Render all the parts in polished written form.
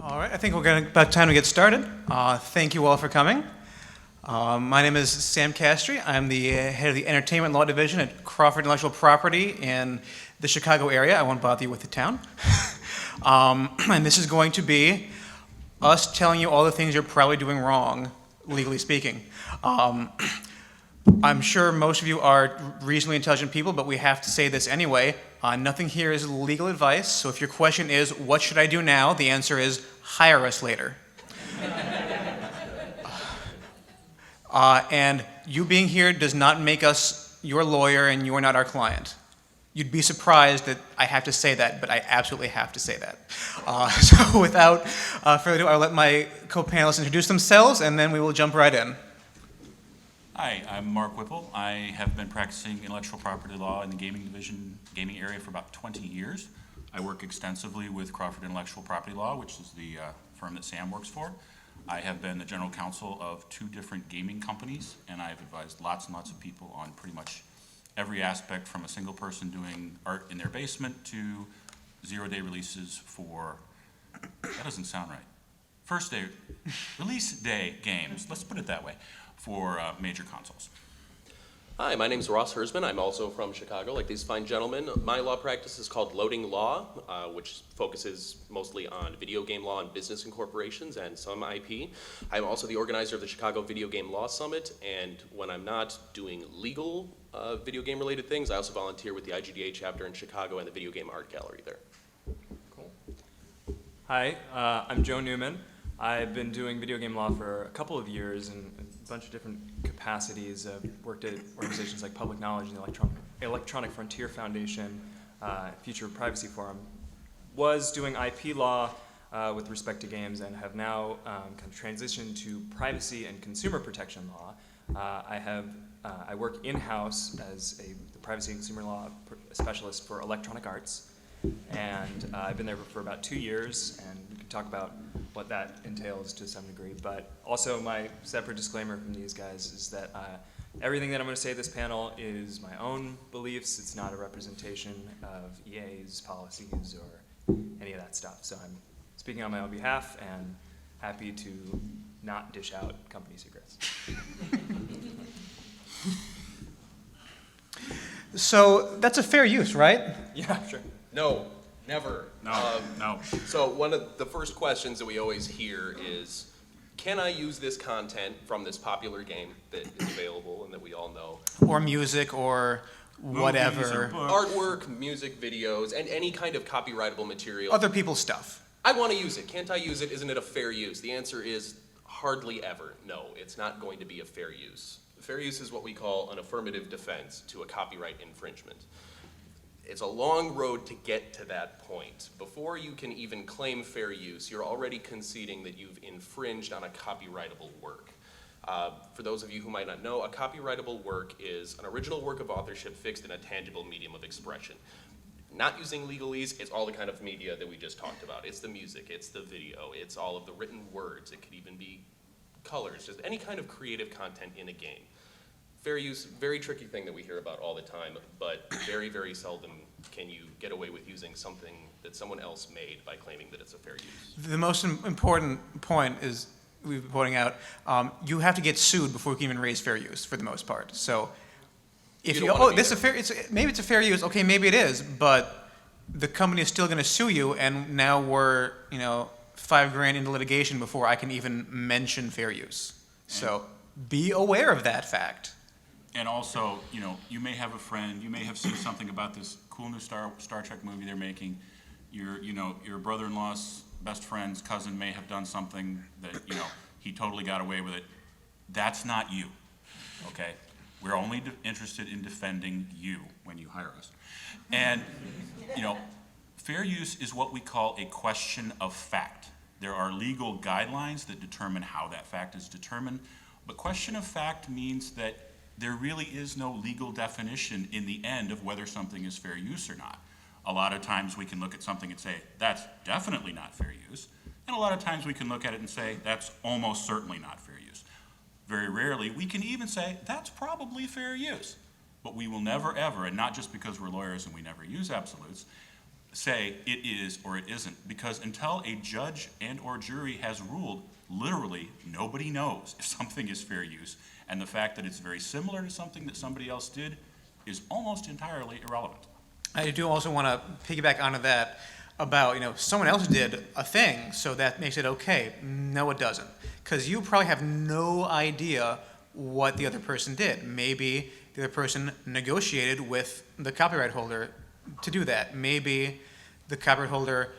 All right, I think we're getting about time to get started. Thank you all for coming. My name is Sam Castry. I'm the head of the Entertainment Law Division at Crawford Intellectual Property in the Chicago area. I won't bother you with the town. And this is going to be us telling you all the things you're probably doing wrong, legally speaking. I'm sure most of you are reasonably intelligent people, but we have to say this anyway. Nothing here is legal advice, so if your question is, what should I do now? The answer is, hire us later. And you being here does not make us your lawyer and you are not our client. You'd be surprised that I have to say that, but I absolutely have to say that. So without further ado, I'll let my co-panelists introduce themselves, and then we will jump right in. Hi, I'm Mark Whipple. I have been practicing intellectual property law in the gaming area for about 20 years. I work extensively with Crawford Intellectual Property Law, which is the firm that Sam works for. I have been the general counsel of 2 different gaming companies, and I've advised lots and lots of people on pretty much every aspect, from a single person doing art in their basement to zero-day releases for, that doesn't sound right, release day games, let's put it that way, for major consoles. Hi, my name is Ross Hersman. I'm also from Chicago, like these fine gentlemen. My law practice is called Loading Law, which focuses mostly on video game law and business incorporations and some IP. I'm also the organizer of the Chicago Video Game Law Summit, and when I'm not doing legal video game related things, I also volunteer with the IGDA chapter in Chicago and the Video Game Art Gallery there. Cool. Hi, I'm Joe Newman. I've been doing video game law for a couple of years in a bunch of different capacities. I've worked at organizations like Public Knowledge and the Electronic Frontier Foundation, Future Privacy Forum. Was doing IP law with respect to games, and have now kind of transitioned to privacy and consumer protection law. I work in-house as the privacy and consumer law specialist for electronic arts, and I've been there for about 2 years, and we can talk about what that entails to some degree. But also, my separate disclaimer from these guys is that everything that I'm going to say at this panel is my own beliefs. It's not a representation of EA's policies or any of that stuff. So I'm speaking on my own behalf and happy to not dish out company secrets. So that's a fair use, right? Yeah, sure. No, never. No. So one of the first questions that we always hear is, can I use this content from this popular game that is available and that we all know? Or music, or whatever. Movies or books. Artwork, music, videos, and any kind of copyrightable material. Other people's stuff. I want to use it. Can't I use it? Isn't it a fair use? The answer is hardly ever. No, it's not going to be a fair use. Fair use is what we call an affirmative defense to a copyright infringement. It's a long road to get to that point. Before you can even claim fair use, you're already conceding that you've infringed on a copyrightable work. For those of you who might not know, a copyrightable work is an original work of authorship fixed in a tangible medium of expression. Not using legalese, it's all the kind of media that we just talked about. It's the music, it's the video, it's all of the written words. It could even be colors, just any kind of creative content in a game. Fair use, very tricky thing that we hear about all the time, but very, very seldom can you get away with using something that someone else made by claiming that it's a fair use. The most important point is, we've been pointing out, you have to get sued before you can even raise fair use, for the most part. So if you go, maybe it's a fair use, okay, maybe it is, but the company is still going to sue you, and now we're, $5,000 into litigation before I can even mention fair use. So be aware of that fact. And also, you may have a friend, you may have seen something about this cool new Star Trek movie they're making. Your brother-in-law's best friend's cousin may have done something that, he totally got away with it. That's not you, okay? We're only interested in defending you when you hire us. And, fair use is what we call a question of fact. There are legal guidelines that determine how that fact is determined, but question of fact means that there really is no legal definition in the end of whether something is fair use or not. A lot of times we can look at something and say, that's definitely not fair use, and a lot of times we can look at it and say, that's almost certainly not fair use. Very rarely, we can even say, that's probably fair use. But we will never ever, and not just because we're lawyers and we never use absolutes, say it is or it isn't, because until a judge and or jury has ruled, literally nobody knows if something is fair use, and the fact that it's very similar to something that somebody else did is almost entirely irrelevant. I do also want to piggyback onto that about, someone else did a thing, so that makes it okay. No, it doesn't. Because you probably have no idea what the other person did. Maybe the other person negotiated with the copyright holder to do that. Maybe the copyright holder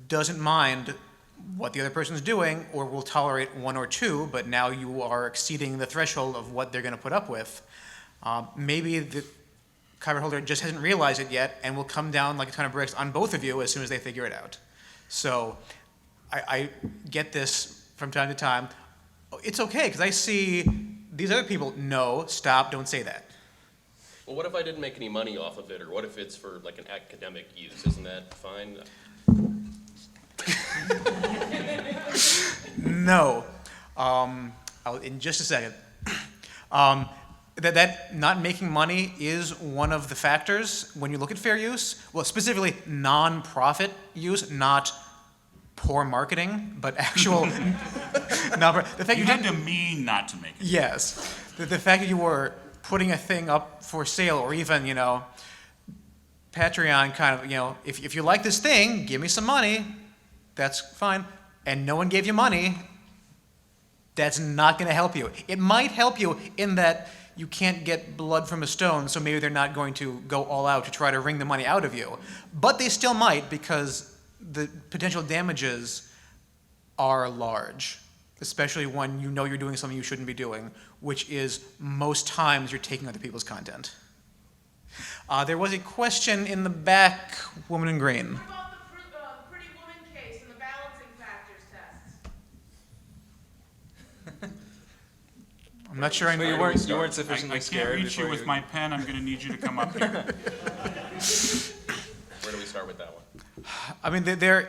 doesn't mind what the other person's doing or will tolerate one or two, but now you are exceeding the threshold of what they're going to put up with. Maybe the copyright holder just hasn't realized it yet and will come down like a ton of bricks on both of you as soon as they figure it out. So I get this from time to time. It's okay, because I see these other people, no, stop, don't say that. Well, what if I didn't make any money off of it, or what if it's for like an academic use? Isn't that fine? No. In just a second. That not making money is one of the factors when you look at fair use. Well, specifically non-profit use, not poor marketing, but actual the fact You had to mean not to make it. Yes. The fact that you were putting a thing up for sale, or even, Patreon kind of, if you like this thing, give me some money, that's fine. And no one gave you money, that's not going to help you. It might help you in that you can't get blood from a stone, so maybe they're not going to go all out to try to wring the money out of you. But they still might, because the potential damages are large, especially when you know you're doing something you shouldn't be doing, which is most times you're taking other people's content. There was a question in the back, woman in green. What about the Pretty Woman case and the balancing factors test? I'm not sure I So know. you weren't I sufficiently can't scared reach you before with my pen. I'm going to need you to come up here. Where do we start with that one? I mean, the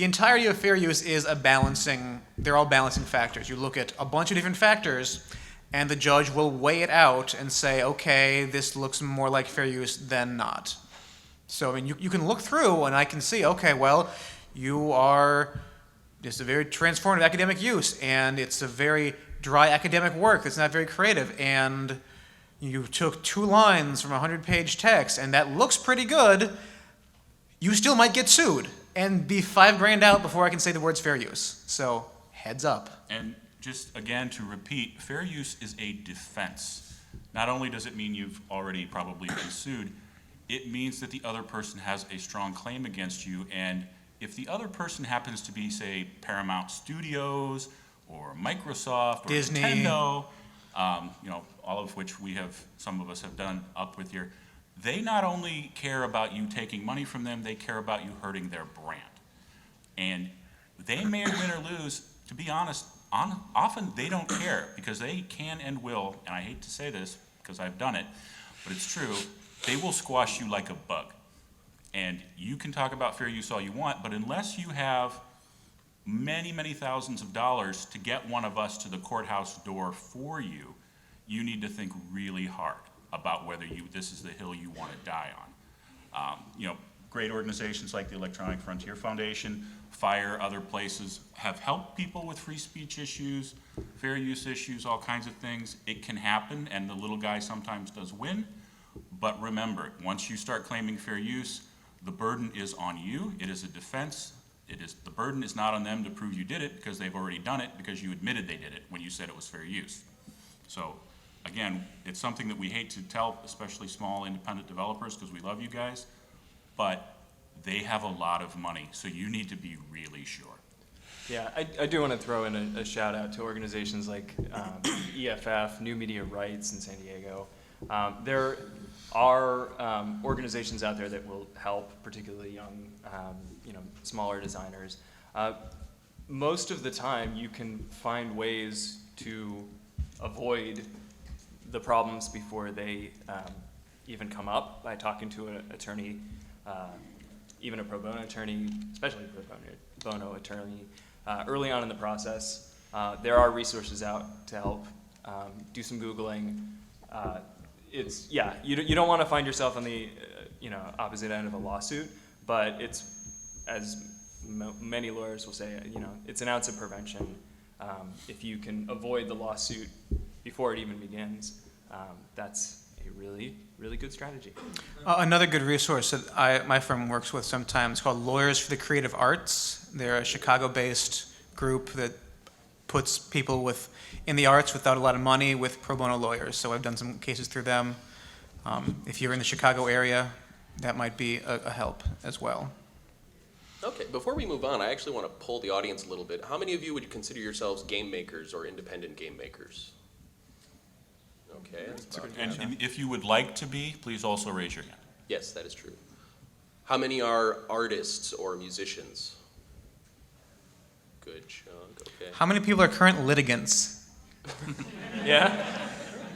entirety of fair use is they're all balancing factors. You look at a bunch of different factors, and the judge will weigh it out and say, okay, this looks more like fair use than not. So, I mean, you can look through, and I can see, okay, well, you are just a very transformative academic use, and it's a very dry academic work that's not very creative, and you took 2 lines from a 100-page text, and that looks pretty good. You still might get sued and be $5,000 out before I can say the words fair use. So, heads up. And just again to repeat, fair use is a defense. Not only does it mean you've already probably been sued, it means that the other person has a strong claim against you, and if the other person happens to be, say, Paramount Studios or Microsoft or Disney. Nintendo, all of which some of us have done up with here, they not only care about you taking money from them, they care about you hurting their brand. And they may win or lose, to be honest, often they don't care, because they can and will, and I hate to say this because I've done it, but it's true, they will squash you like a bug. And you can talk about fair use all you want, but unless you have many, many thousands of dollars to get one of us to the courthouse door for you, you need to think really hard about whether this is the hill you want to die on. Great organizations like the Electronic Frontier Foundation, FIRE, other places have helped people with free speech issues, fair use issues, all kinds of things. It can happen, and the little guy sometimes does win. But remember, once you start claiming fair use, the burden is on you. It is a defense. The burden is not on them to prove you did it, because they've already done it, because you admitted they did it when you said it was fair use. So again, it's something that we hate to tell, especially small independent developers, because we love you guys, but they have a lot of money, so you need to be really sure. Yeah, I do want to throw in a shout out to organizations like EFF, New Media Rights in San Diego. There are organizations out there that will help, particularly young, smaller designers. Most of the time, you can find ways to avoid the problems before they even come up by talking to an attorney, even a pro bono attorney, especially a pro bono attorney, early on in the process. There are resources out to help. Do some Googling. You don't want to find yourself on the opposite end of a lawsuit, but it's as many lawyers will say, it's an ounce of prevention. If you can avoid the lawsuit before it even begins, that's a really, really good strategy. Another good resource that my firm works with sometimes is called Lawyers for the Creative Arts. They're a Chicago-based group that puts people in the arts without a lot of money with pro bono lawyers. So I've done some cases through them. If you're in the Chicago area, that might be a help as well. Okay, before we move on, I actually want to poll the audience a little bit. How many of you would consider yourselves game makers or independent game makers? Okay. And if you would like to be, please also raise your hand. Yes, that is true. How many are artists or musicians? Good chunk, okay. How many people are current litigants? Yeah?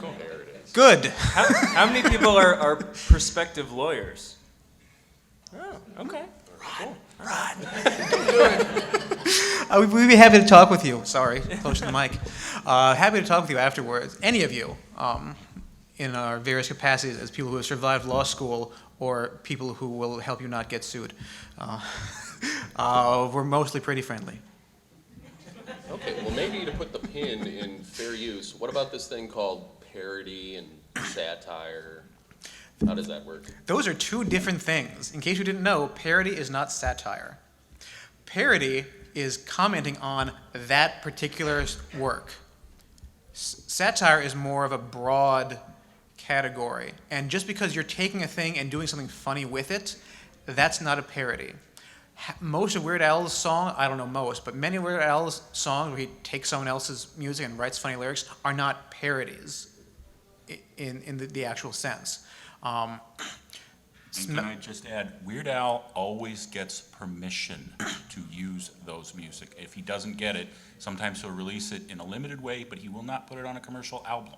There it is. Good. How many people are prospective lawyers? Oh, okay. Cool. We'd be happy to talk with you. Sorry, close to the mic. Happy to talk with you afterwards. Any of you, in our various capacities as people who have survived law school or people who will help you not get sued. We're mostly pretty friendly. Okay, well, maybe to put the pin in fair use, what about this thing called parody and satire? How does that work? Those are two different things. In case you didn't know, parody is not satire. Parody is commenting on that particular work. Satire is more of a broad category. And just because you're taking a thing and doing something funny with it, that's not a parody. Most of Weird Al's songs, I don't know most, but many of Weird Al's songs where he takes someone else's music and writes funny lyrics are not parodies in the actual sense. And can I just add, Weird Al always gets permission to use those music. If he doesn't get it, sometimes he'll release it in a limited way, but he will not put it on a commercial album.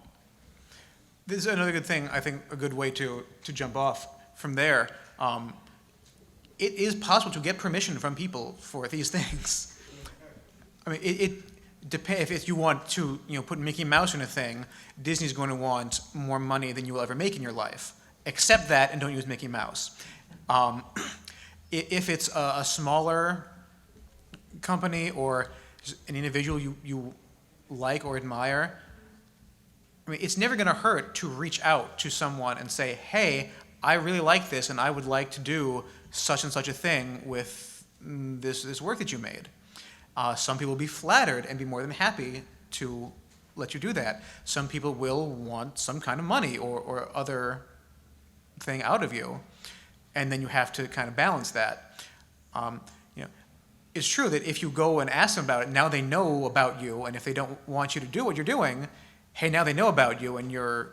This is another good thing, I think, a good way to jump off from there. It is possible to get permission from people for these things. I mean, it depends. If you want to, put Mickey Mouse in a thing, Disney's going to want more money than you will ever make in your life. Accept that and don't use Mickey Mouse. If it's a smaller company or an individual you like or admire, I mean, it's never going to hurt to reach out to someone and say, hey, I really like this and I would like to do such and such a thing with this work that you made. Some people will be flattered and be more than happy to let you do that. Some people will want some kind of money or other thing out of you, and then you have to kind of balance that. It's true that if you go and ask them about it, now they know about you, and if they don't want you to do what you're doing, hey, now they know about you, and you're,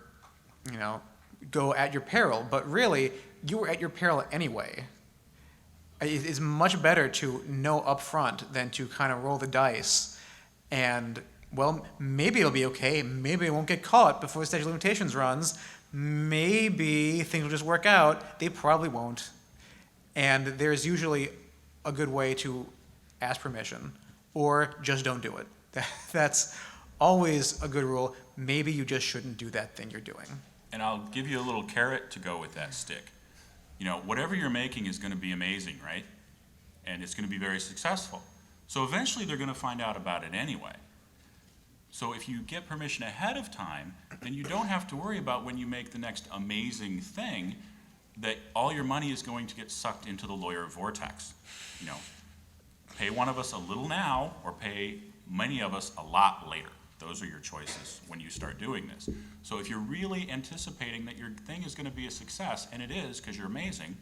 go at your peril. But really, you were at your peril anyway. It's much better to know up front than to kind of roll the dice and, well, maybe it'll be okay, maybe it won't get caught before the statute of limitations runs, maybe things will just work out. They probably won't. And there's usually a good way to ask permission, or just don't do it. That's always a good rule. Maybe you just shouldn't do that thing you're doing. And I'll give you a little carrot to go with that stick. Whatever you're making is going to be amazing, right? And it's going to be very successful. So eventually they're going to find out about it anyway. So if you get permission ahead of time, then you don't have to worry about when you make the next amazing thing that all your money is going to get sucked into the lawyer vortex. Pay one of us a little now or pay many of us a lot later. Those are your choices when you start doing this. So if you're really anticipating that your thing is going to be a success, and it is because you're amazing,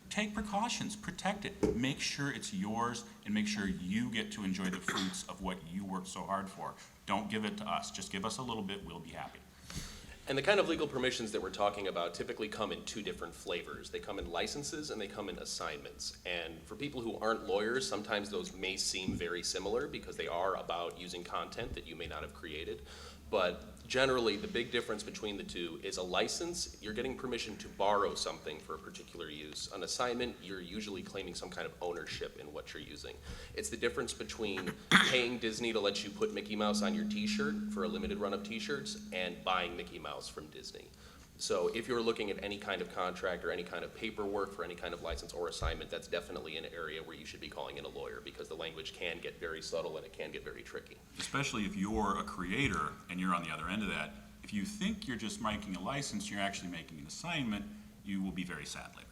take precautions, protect it, make sure it's yours, and make sure you get to enjoy the fruits of what you worked so hard for. Don't give it to us. Just give us a little bit, we'll be happy. And the kind of legal permissions that we're talking about typically come in two different flavors. They come in licenses and they come in assignments. And for people who aren't lawyers, sometimes those may seem very similar because they are about using content that you may not have created. But generally, the big difference between the two is a license, you're getting permission to borrow something for a particular use. An assignment, you're usually claiming some kind of ownership in what you're using. It's the difference between paying Disney to let you put Mickey Mouse on your t-shirt for a limited run of t-shirts and buying Mickey Mouse from Disney. So if you're looking at any kind of contract or any kind of paperwork for any kind of license or assignment, that's definitely an area where you should be calling in a lawyer, because the language can get very subtle and it can get very tricky. Especially if you're a creator and you're on the other end of that. If you think you're just making a license, you're actually making an assignment, you will be very sad later.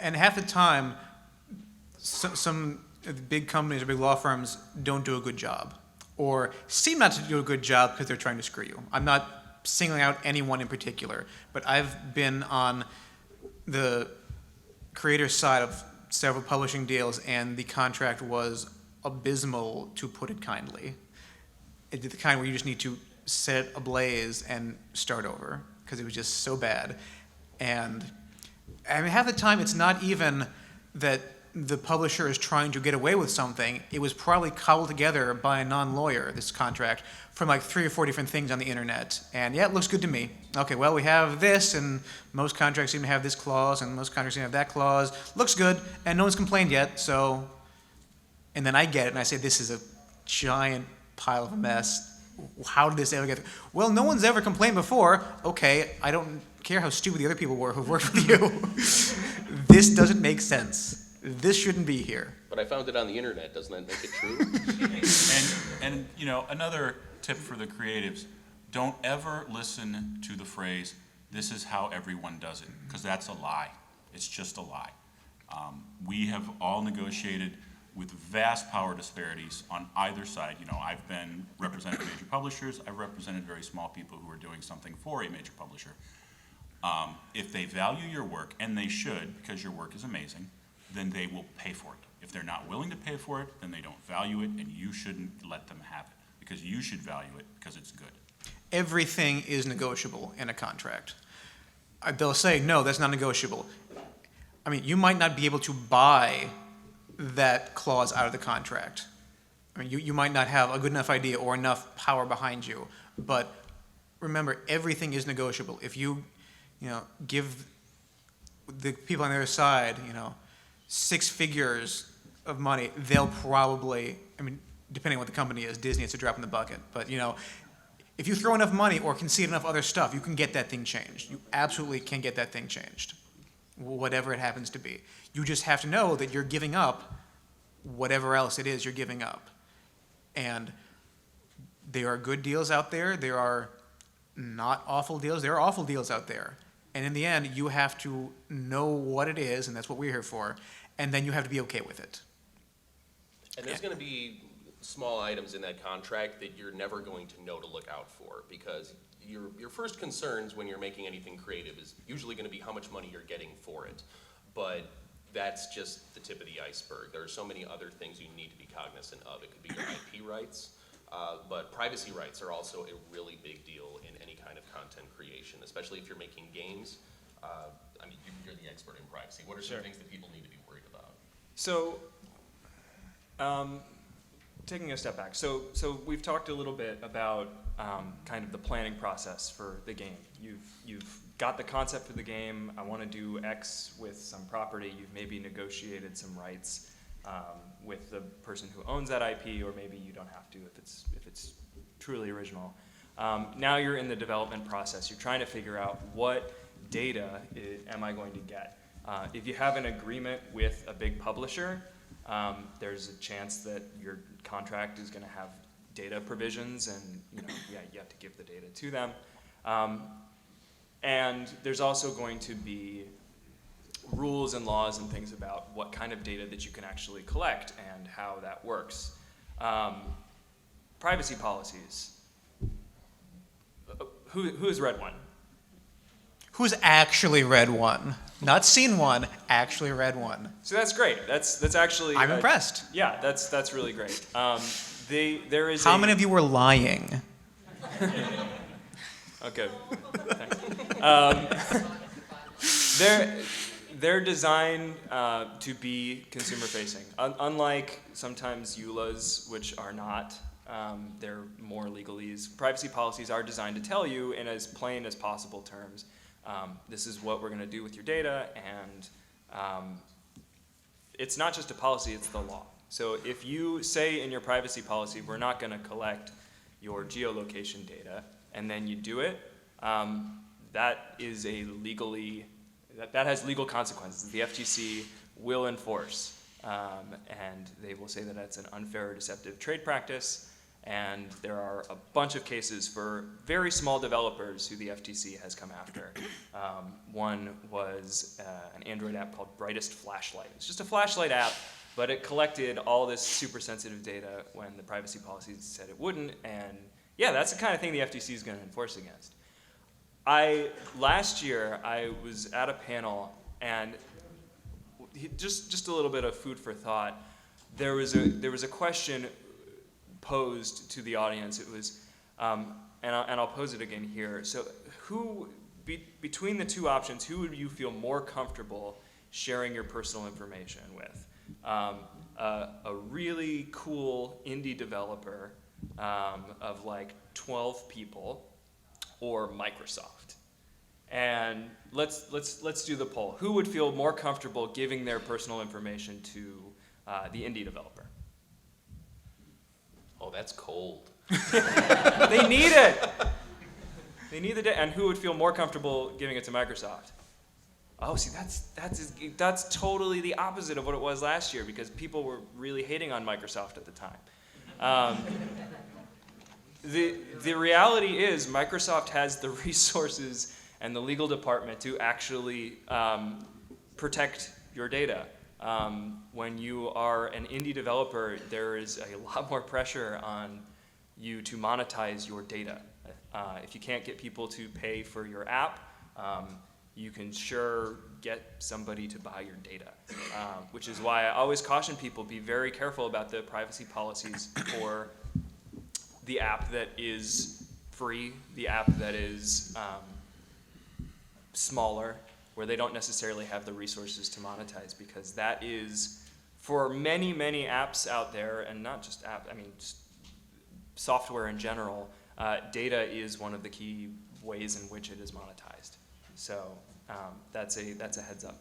And half the time, some big companies or big law firms don't do a good job, or seem not to do a good job because they're trying to screw you. I'm not singling out anyone in particular, but I've been on the creator side of several publishing deals, and the contract was abysmal, to put it kindly. It's the kind where you just need to set it ablaze and start over, because it was just so bad. And I mean, half the time it's not even that the publisher is trying to get away with something. It was probably cobbled together by a non-lawyer, this contract, from like 3 or 4 different things on the internet. And yeah, it looks good to me. Okay, well, we have this, and most contracts seem to have this clause, and most contracts seem to have that clause. Looks good, and no one's complained yet, so... And then I get it, and I say, this is a giant pile of a mess. How did this ever get... Well, no one's ever complained before. Okay, I don't care how stupid the other people were who've worked with you. This doesn't make sense. This shouldn't be here. But I found it on the internet, doesn't that make it true? And you know, another tip for the creatives, don't ever listen to the phrase, this is how everyone does it, because that's a lie. It's just a lie. We have all negotiated with vast power disparities on either side. You know, I've been representing major publishers, I've represented very small people who are doing something for a major publisher. If they value your work, and they should, because your work is amazing, then they will pay for it. If they're not willing to pay for it, then they don't value it, and you shouldn't let them have it, because you should value it because it's good. Everything is negotiable in a contract. They'll say, no, that's not negotiable. I mean, you might not be able to buy that clause out of the contract. I mean, you might not have a good enough idea or enough power behind you, but remember, everything is negotiable. If you give the people on the other side, 6 figures of money, they'll probably, I mean, depending on what the company is, Disney, it's a drop in the bucket, but if you throw enough money or concede enough other stuff, you can get that thing changed. You absolutely can get that thing changed, whatever it happens to be. You just have to know that you're giving up whatever else it is you're giving up. And there are good deals out there. There are not awful deals. There are awful deals out there. And in the end, you have to know what it is, and that's what we're here for, and then you have to be okay with it. And there's going to be small items in that contract that you're never going to know to look out for, because your first concerns when you're making anything creative is usually going to be how much money you're getting for it. But that's just the tip of the iceberg. There are so many other things you need to be cognizant of. It could be your IP rights, but privacy rights are also a really big deal in any kind of content creation, especially if you're making games. I mean, you're the expert in privacy. What are some things that people need to be worried about? So, taking a step back, so we've talked a little bit about kind of the planning process for the game. You've got the concept for the game. I want to do X with some property. You've maybe negotiated some rights with the person who owns that IP, or maybe you don't have to if it's truly original. Now you're in the development process. You're trying to figure out what data am I going to get. If you have an agreement with a big publisher, there's a chance that your contract is going to have data provisions, and you have to give the data to them. And there's also going to be rules and laws and things about what kind of data that you can actually collect and how that works. Privacy policies. Who has read one? Who's actually read one? Not seen one, actually read one. So that's great. That's actually. I'm impressed. Yeah, that's really great. There is. How many of you were lying? Okay. They're designed to be consumer facing. Unlike sometimes EULAs, which are not, they're more legalese. Privacy policies are designed to tell you in as plain as possible terms, this is what we're going to do with your data, and it's not just a policy, it's the law. So if you say in your privacy policy, we're not going to collect your geolocation data, and then you do it, that is that has legal consequences. The FTC will enforce, and they will say that that's an unfair or deceptive trade practice. And there are a bunch of cases for very small developers who the FTC has come after. One was an Android app called Brightest Flashlight. It's just a flashlight app, but it collected all this super sensitive data when the privacy policies said it wouldn't. And yeah, that's the kind of thing the FTC is going to enforce against. Last year, I was at a panel, and just a little bit of food for thought. There was a question posed to the audience. It was, and I'll pose it again here. So, between the two options, who would you feel more comfortable sharing your personal information with? A really cool indie developer of like 12 people, or Microsoft? And let's do the poll. Who would feel more comfortable giving their personal information to the indie developer? Oh, that's cold. They need it. They need the data. And who would feel more comfortable giving it to Microsoft? Oh, see, that's totally the opposite of what it was last year, because people were really hating on Microsoft at the time. The reality is Microsoft has the resources and the legal department to actually protect your data. When you are an indie developer, there is a lot more pressure on you to monetize your data. If you can't get people to pay for your app, you can sure get somebody to buy your data, which is why I always caution people, be very careful about the privacy policies for the app that is free, the app that is smaller, where they don't necessarily have the resources to monetize, because that is, for many, many apps out there, and not just apps, I mean, just software in general, data is one of the key ways in which it is monetized. So that's a heads up.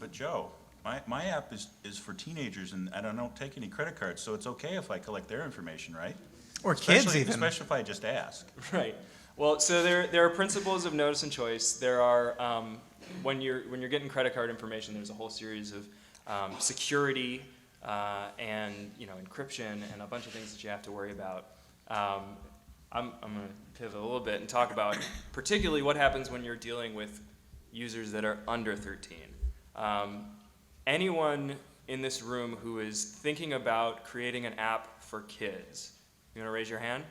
But Joe, my app is for teenagers, and I don't take any credit cards, so it's okay if I collect their information, right? Or kids Especially- even. Especially if I just ask. Right. Well, so there are principles of notice and choice. There are when you're getting credit card information, there's a whole series of security and encryption and a bunch of things that you have to worry about. I'm going to pivot a little bit and talk about particularly what happens when you're dealing with users that are under 13. Anyone in this room who is thinking about creating an app for kids, you want to raise your hand?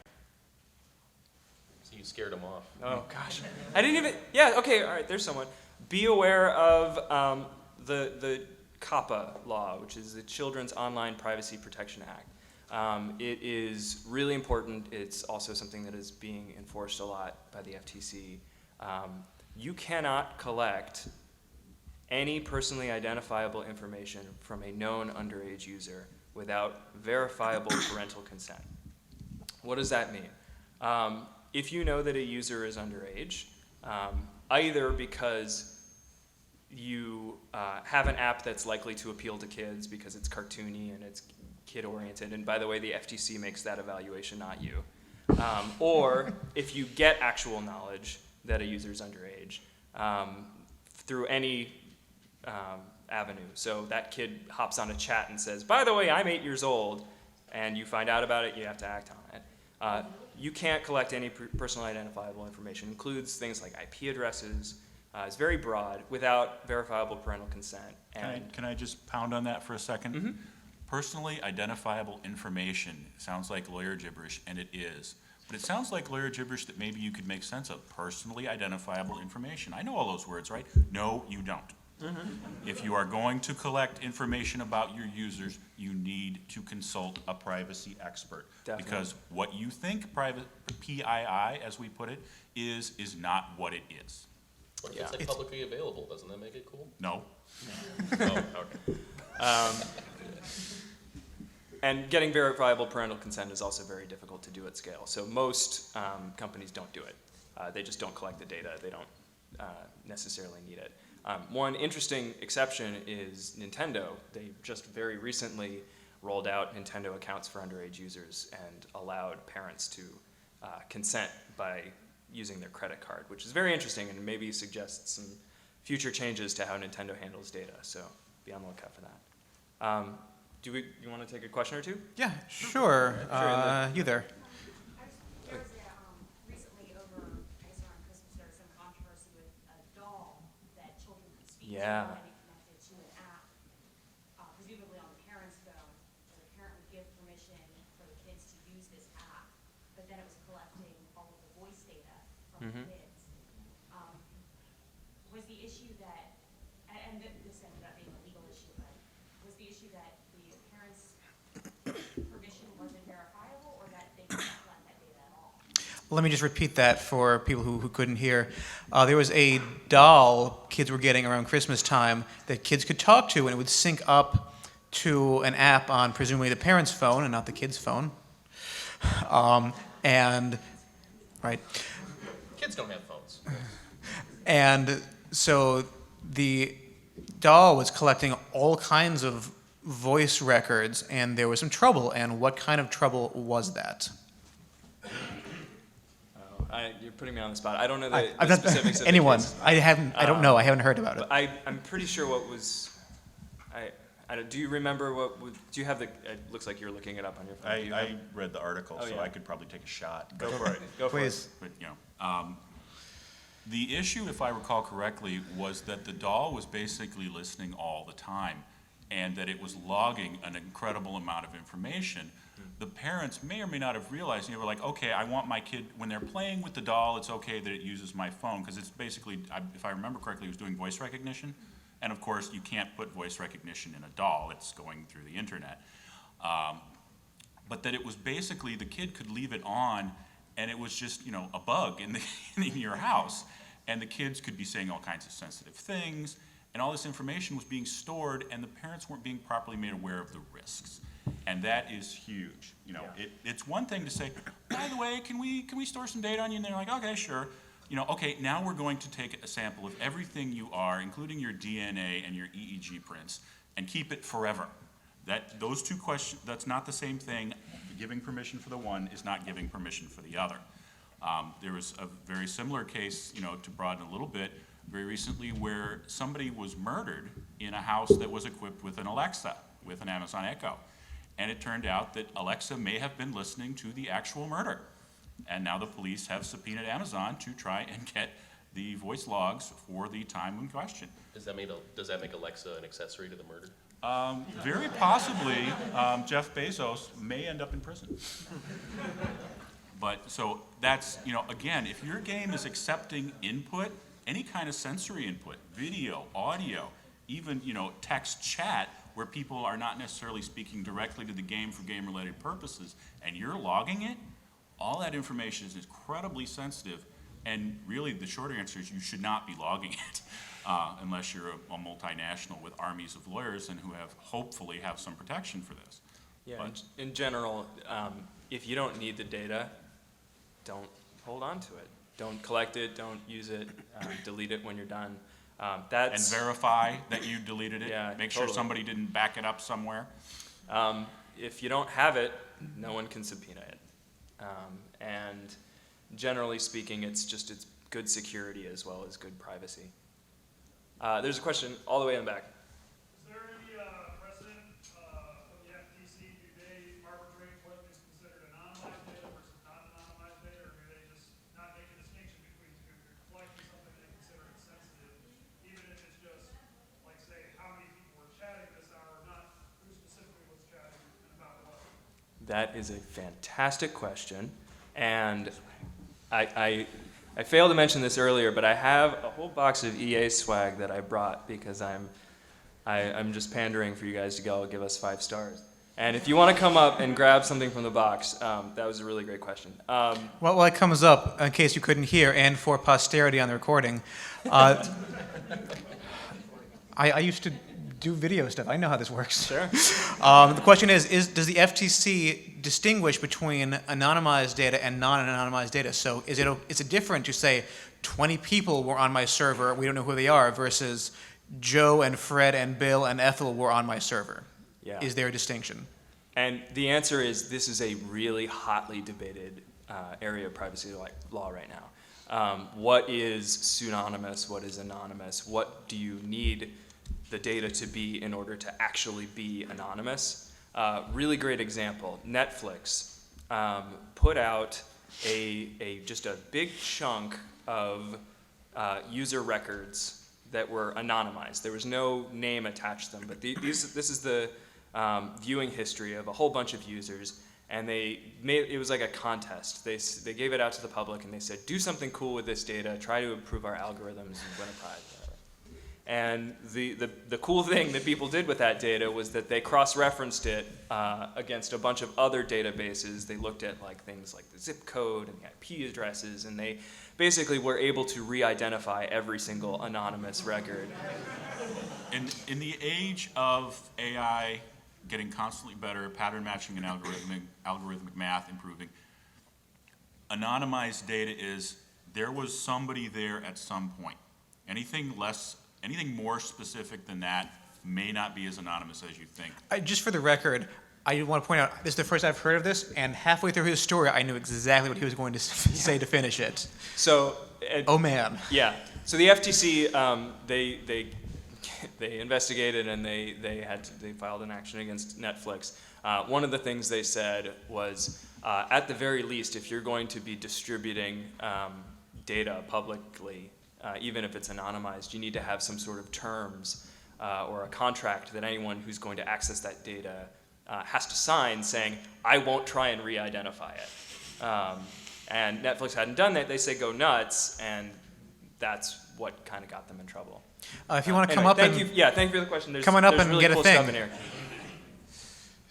So you scared them off. Oh gosh, I didn't even. Yeah, okay, all right. There's someone. Be aware of the COPPA law, which is the Children's Online Privacy Protection Act. It is really important. It's also something that is being enforced a lot by the FTC. You cannot collect any personally identifiable information from a known underage user without verifiable parental consent. What does that mean? If you know that a user is underage, either because you have an app that's likely to appeal to kids because it's cartoony and it's kid-oriented, and by the way, the FTC makes that evaluation, not you, or if you get actual knowledge that a user is underage through any avenue. So that kid hops on a chat and says, by the way, I'm 8 years old, and you find out about it, you have to act on it. You can't collect any personally identifiable information. It includes things like IP addresses. It's very broad, without verifiable parental consent. And Can I just pound on that for a second? Mm-hmm. Personally identifiable information sounds like lawyer gibberish, and it is. But it sounds like lawyer gibberish that maybe you could make sense of. Personally identifiable information. I know all those words, right? No, you don't. Mm-hmm. If you are going to collect information about your users, you need to consult a privacy expert. Definitely. Because what you think PII, as we put it, is not what it is. What if it's like publicly available? Doesn't that make it cool? No. Oh, okay. And getting verifiable parental consent is also very difficult to do at scale. So most companies don't do it. They just don't collect the data. They don't necessarily need it. One interesting exception is Nintendo. They just very recently rolled out Nintendo accounts for underage users and allowed parents to consent by using their credit card, which is very interesting and maybe suggests some future changes to how Nintendo handles data. So be on the lookout for that. You want to take a question or two? Yeah, sure. You there? There was recently over, I guess around Christmas, there was some controversy with a doll that children could speak to Yeah. and it connected to an app, presumably on the parent's phone. So the parent would give permission for the kids to use this app, but then it was collecting all of the voice data from the kids. Was the issue that, and this ended up being a legal issue, but was the issue that the parents' permission wasn't verifiable or that they couldn't collect that data at all? Let me just repeat that for people who couldn't hear. There was a doll kids were getting around Christmas time that kids could talk to, and it would sync up to an app on presumably the parent's phone and not the kid's phone. Right. Kids don't have phones. And so the doll was collecting all kinds of voice records, and there was some trouble. And what kind of trouble was that? You're putting me on the spot. I don't know I'm the not- specifics of anyone. the case. I don't know. I haven't heard about it. But I'm pretty sure what was. Do you remember do you have the? It looks like you're looking it up on your phone. Do you have- I read the article, Oh, so yeah. I could probably take a shot. Go for it. Go for Please. But, the issue, if I recall correctly, was that the doll was basically listening all the time, and that it was logging an incredible amount of information. The parents may or may not have realized, they were like, okay, I want my kid, when they're playing with the doll, it's okay that it uses my phone, because it's basically, if I remember correctly, it was doing voice recognition. And of course, you can't put voice recognition in a doll, it's going through the internet. But that it was basically, the kid could leave it on, and it was just, a bug in your house. And the kids could be saying all kinds of sensitive things, and all this information was being stored, and the parents weren't being properly made aware of the risks. And that is huge. It's one thing to say, by the way, can we store some data on you? And they're like, okay, sure. Okay, now we're going to take a sample of everything you are, including your DNA and your EEG prints, and keep it forever. Those two questions, that's not the same thing. Giving permission for the one is not giving permission for the other. There was a very similar case, to broaden a little bit, very recently where somebody was murdered in a house that was equipped with an Alexa, with an Amazon Echo. And it turned out that Alexa may have been listening to the actual murder. And now the police have subpoenaed Amazon to try and get the voice logs for the time in question. Does that make Alexa an accessory to the murder? Very possibly, Jeff Bezos may end up in prison. But so that's, again, if your game is accepting input, any kind of sensory input, video, audio, even, text chat, where people are not necessarily speaking directly to the game for game-related purposes, and you're logging it, all that information is incredibly sensitive, and really the short answer is you should not be logging it unless you're a multinational with armies of lawyers and who hopefully have some protection for this. Yeah. But- In general, if you don't need the data, don't hold on to it. Don't collect it. Don't use it. Delete it when you're done. And That's verify that you deleted it. Yeah, Make sure totally. somebody didn't back it up somewhere. If you don't have it, no one can subpoena it. And generally speaking, it's good security as well as good privacy. There's a question all the way in the back. Is there any precedent from the FTC? Do they arbitrate what is considered anonymized data versus not anonymized data, or do they just not make a distinction between two? If you're collecting something they consider it sensitive, even if it's just, like, say, how many people were chatting this hour, not who specifically was chatting and about what? That is a fantastic question, and I failed to mention this earlier, but I have a whole box of EA swag that I brought because I'm just pandering for you guys to go give us 5 stars. And if you want to come up and grab something from the box, that was a really great question. Well, it comes up, in case you couldn't hear, and for posterity on the recording, I used to do video stuff. I know how this works. Sure. The question is does the FTC distinguish between anonymized data and non-anonymized data? So is it different to say 20 people were on my server, we don't know who they are, versus Joe and Fred and Bill and Ethel were on my server? Yeah. Is there a distinction? And the answer is this is a really hotly debated area of privacy law right now. What is pseudonymous? What is anonymous? What do you need the data to be in order to actually be anonymous? Really great example. Netflix put out just a big chunk of user records that were anonymized. There was no name attached to them, but this is the viewing history of a whole bunch of users, and it was like a contest. They gave it out to the public, and they said, do something cool with this data, try to improve our algorithms and win a prize. And the cool thing that people did with that data was that they cross-referenced it against a bunch of other databases. They looked at things like the zip code and the IP addresses, and they basically were able to re-identify every single anonymous record. In the age of AI getting constantly better, pattern matching and algorithmic math improving, anonymized data is there was somebody there at some point. Anything more specific than that may not be as anonymous as you think. Just for the record, I want to point out, this is the first I've heard of this, and halfway through his story, I knew exactly what he was going to say to finish it. So, oh man. Yeah. So the FTC, they investigated and they filed an action against Netflix. One of the things they said was, at the very least, if you're going to be distributing data publicly, even if it's anonymized, you need to have some sort of terms or a contract that anyone who's going to access that data has to sign saying, I won't try and re-identify it. And Netflix hadn't done that. They say go nuts, and that's what kind of got them in trouble. If you want to come up thank you for the question. Come on up there's and really get a cool thing. stuff in here.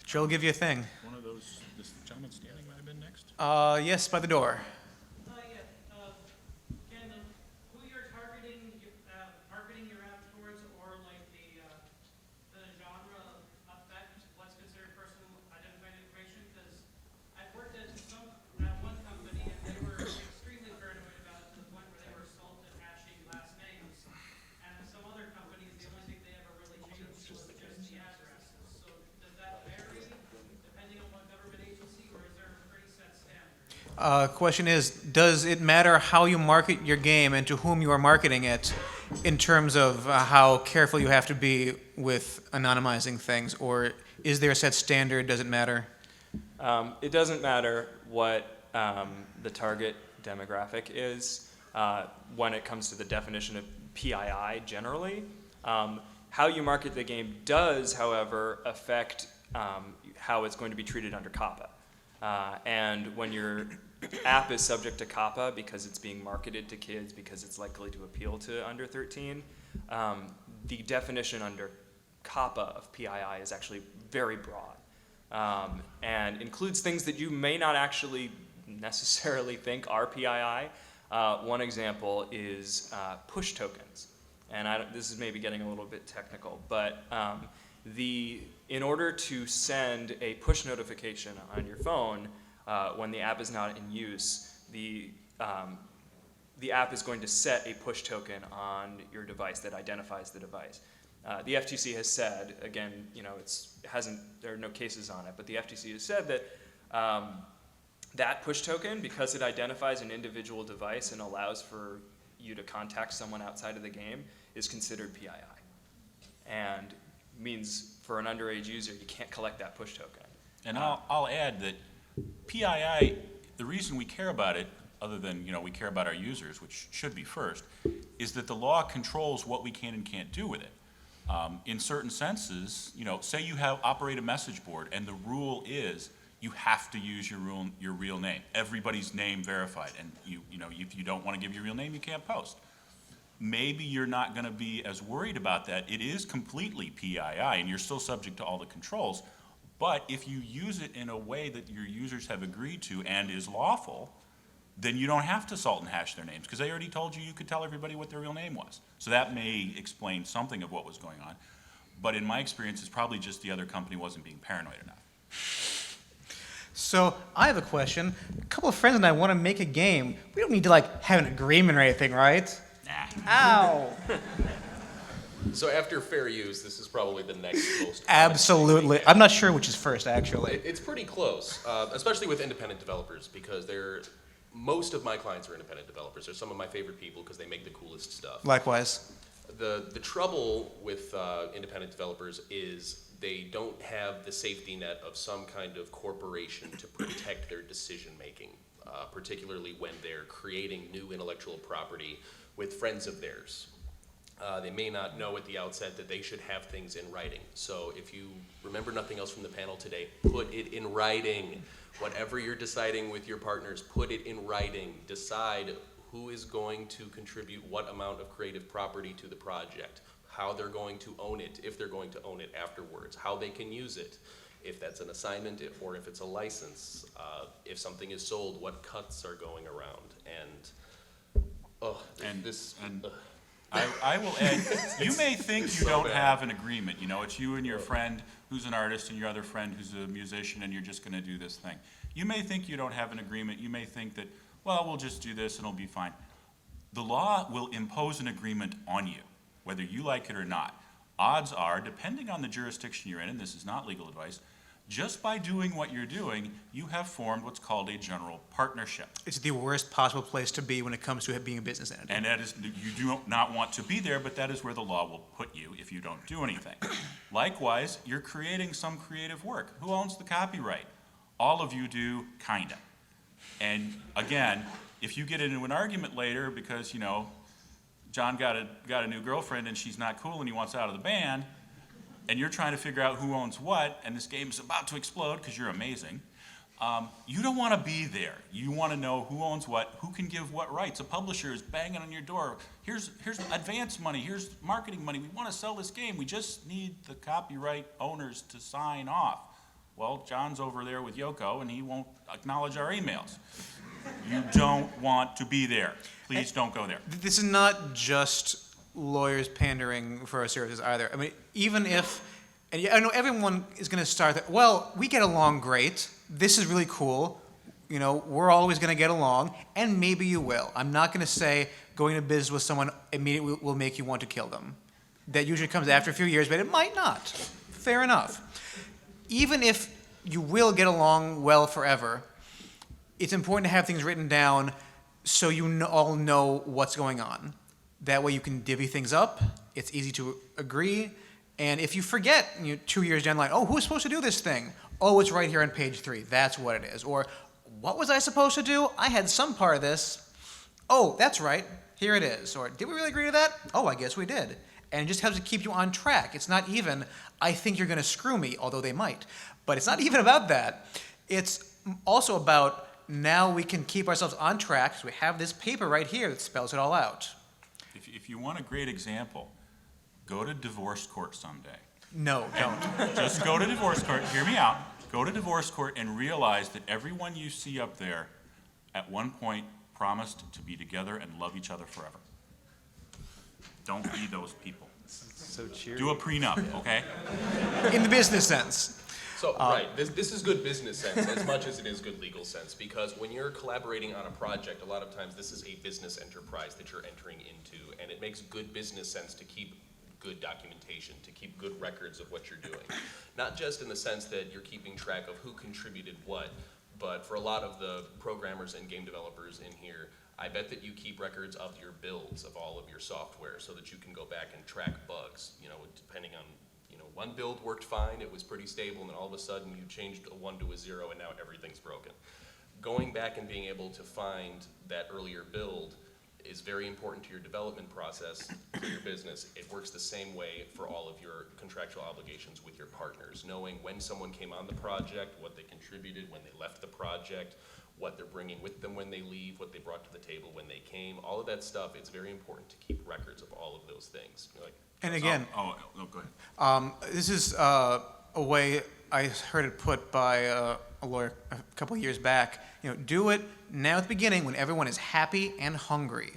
Joe will give you a thing. One of those, this gentleman standing might have been next. Yes, by the door. Ken, who you're marketing your app towards, or the genre of effect, what's considered personal identifying information? Because I've worked at one company, and they were extremely paranoid about it to the point where they were salt and hashing last names. And some other companies, the only thing they ever really changed was just the addresses. So does that vary depending on what government agency, or is there a pretty set standard? Question is, does it matter how you market your game and to whom you are marketing it in terms of how careful you have to be with anonymizing things, or is there a set standard? Does it matter? It doesn't matter what the target demographic is when it comes to the definition of PII generally. How you market the game does, however, affect how it's going to be treated under COPPA. And when your app is subject to COPPA because it's being marketed to kids, because it's likely to appeal to under 13, the definition under COPPA of PII is actually very broad and includes things that you may not actually necessarily think are PII. One example is push tokens. And this is maybe getting a little bit technical, but in order to send a push notification on your phone when the app is not in use, the app is going to set a push token on your device that identifies the device. The FTC has said, again, there are no cases on it, but the FTC has said that that push token, because it identifies an individual device and allows for you to contact someone outside of the game, is considered PII. And means for an underage user, you can't collect that push token. And I'll add that PII, the reason we care about it, other than we care about our users, which should be first, is that the law controls what we can and can't do with it. In certain senses, say you operate a message board, and the rule is you have to use your real name. Everybody's name verified, and if you don't want to give your real name, you can't post. Maybe you're not going to be as worried about that. It is completely PII, and you're still subject to all the controls. But if you use it in a way that your users have agreed to and is lawful, then you don't have to salt and hash their names, because they already told you could tell everybody what their real name was. So that may explain something of what was going on. But in my experience, it's probably just the other company wasn't being paranoid enough. So I have a question. A couple of friends and I want to make a game. We don't need to have an agreement or anything, right? Nah. Ow! So after fair use, this is probably the next most common Absolutely. thing. I'm not sure which is first, actually. It's pretty close, especially with independent developers, because most of my clients are independent developers. They're some of my favorite people because they make the coolest stuff. Likewise. The trouble with independent developers is they don't have the safety net of some kind of corporation to protect their decision making, particularly when they're creating new intellectual property with friends of theirs. They may not know at the outset that they should have things in writing. So if you remember nothing else from the panel today, put it in writing. Whatever you're deciding with your partners, put it in writing. Decide who is going to contribute what amount of creative property to the project, how they're going to own it, if they're going to own it afterwards, how they can use it, if that's an assignment or if it's a license, if something is sold, what cuts are going around. I will add, you may think you so don't bad. have an agreement. You know, it's you and your friend who's an artist and your other friend who's a musician, and you're just going to do this thing. You may think you don't have an agreement. You may think that, well, we'll just do this and it'll be fine. The law will impose an agreement on you, whether you like it or not. Odds are, depending on the jurisdiction you're in, and this is not legal advice, just by doing what you're doing, you have formed what's called a general partnership. It's the worst possible place to be when it comes to being a business entity. And that is, you do not want to be there, but that is where the law will put you if you don't do anything. Likewise, you're creating some creative work. Who owns the copyright? All of you do, kinda. And again, if you get into an argument later because, you know, John got a new girlfriend and she's not cool and he wants out of the band, and you're trying to figure out who owns what, and this game's about to explode because you're amazing, you don't want to be there. You want to know who owns what, who can give what rights. A publisher is banging on your door. Here's advance money. Here's marketing money. We want to sell this game. We just need the copyright owners to sign off. Well, John's over there with Yoko, and he won't acknowledge our emails. You don't want to be there. Please don't go there. This is not just lawyers pandering for our services either. I mean, even if, and I know everyone is going to start that, well, we get along great. This is really cool. You know, we're always going to get along, and maybe you will. I'm not going to say going to business with someone immediately will make you want to kill them. That usually comes after a few years, but it might not. Fair enough. Even if you will get along well forever, it's important to have things written down so you all know what's going on. That way you can divvy things up. It's easy to agree. And if you forget, 2 years down the line, oh, who's supposed to do this thing? Oh, it's right here on page 3. That's what it is. Or, what was I supposed to do? I had some part of this. Oh, that's right. Here it is. Or, did we really agree to that? Oh, I guess we did. And it just helps to keep you on track. It's not even, I think you're going to screw me, although they might. But it's not even about that. It's also about now we can keep ourselves on track. So we have this paper right here that spells it all out. If you want a great example, go to divorce court someday. No, don't. Just go to divorce court, hear me out, go to divorce court and realize that everyone you see up there at one point promised to be together and love each other forever. Don't be those people. So cheery. Do a prenup, okay? In the business sense. So, right, this is good business sense as much as it is good legal sense, because when you're collaborating on a project, a lot of times this is a business enterprise that you're entering into, and it makes good business sense to keep good documentation, to keep good records of what you're doing. Not just in the sense that you're keeping track of who contributed what, but for a lot of the programmers and game developers in here, I bet that you keep records of your builds of all of your software so that you can go back and track bugs, depending on, one build worked fine, it was pretty stable, and then all of a sudden you changed a 1 to a 0 and now everything's broken. Going back and being able to find that earlier build is very important to your development process for your business. It works the same way for all of your contractual obligations with your partners, knowing when someone came on the project, what they contributed, when they left the project, what they're bringing with them when they leave, what they brought to the table when they came, all of that stuff. It's very important to keep records of all of those things. And again, No, go ahead. this is a way I heard it put by a lawyer a couple of years back. Do it now at the beginning when everyone is happy and hungry.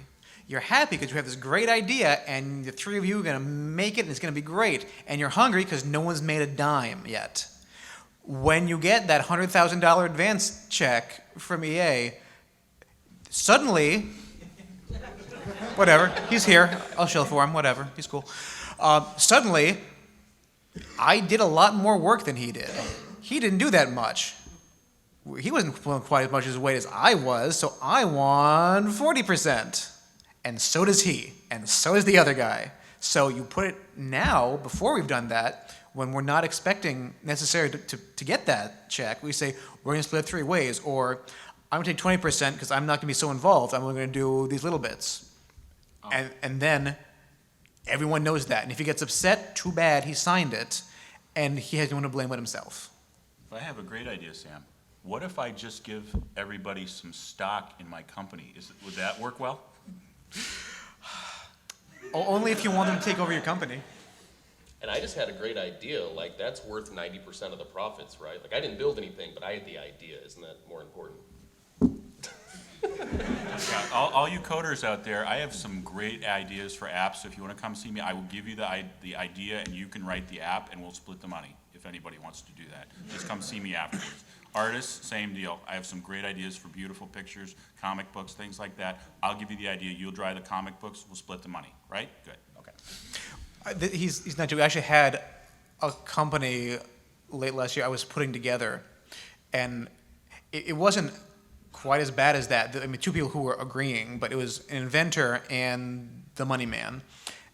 You're happy because you have this great idea, and the three of you are going to make it, and it's going to be great. And you're hungry because no one's made a dime yet. When you get that $100,000 advance check from EA, suddenly, whatever, he's here. I'll shill for him, whatever, he's cool. Suddenly, I did a lot more work than he did. He didn't do that much. he wasn't pulling quite as much as weight as I was, so I won 40%. And so does he, and so does the other guy. So you put it now, before we've done that, when we're not expecting necessarily to get that check, we say, we're going to split it 3 ways, or I'm going to take 20% because I'm not going to be so involved. I'm only going to do these little bits. And then everyone knows that. And if he gets upset, too bad, he signed it, and he has no one to blame but himself. I have a great idea, Sam. What if I just give everybody some stock in my company? Would that work well? Only if you want them to take over your company. And I just had a great idea, like, that's worth 90% of the profits, right? Like, I didn't build anything, but I had the idea. Isn't that more important? Yeah, all you coders out there, I have some great ideas for apps. If you want to come see me, I will give you the idea, and you can write the app, and we'll split the money if anybody wants to do that. Just come see me afterwards. Artists, same deal. I have some great ideas for beautiful pictures, comic books, things like that. I'll give you the idea. You'll draw the comic books. We'll split the money. Right? Good. Okay. He's not joking. I actually had a company late last year I was putting together, and it wasn't quite as bad as that. I mean, 2 people who were agreeing, but it was an inventor and the money man.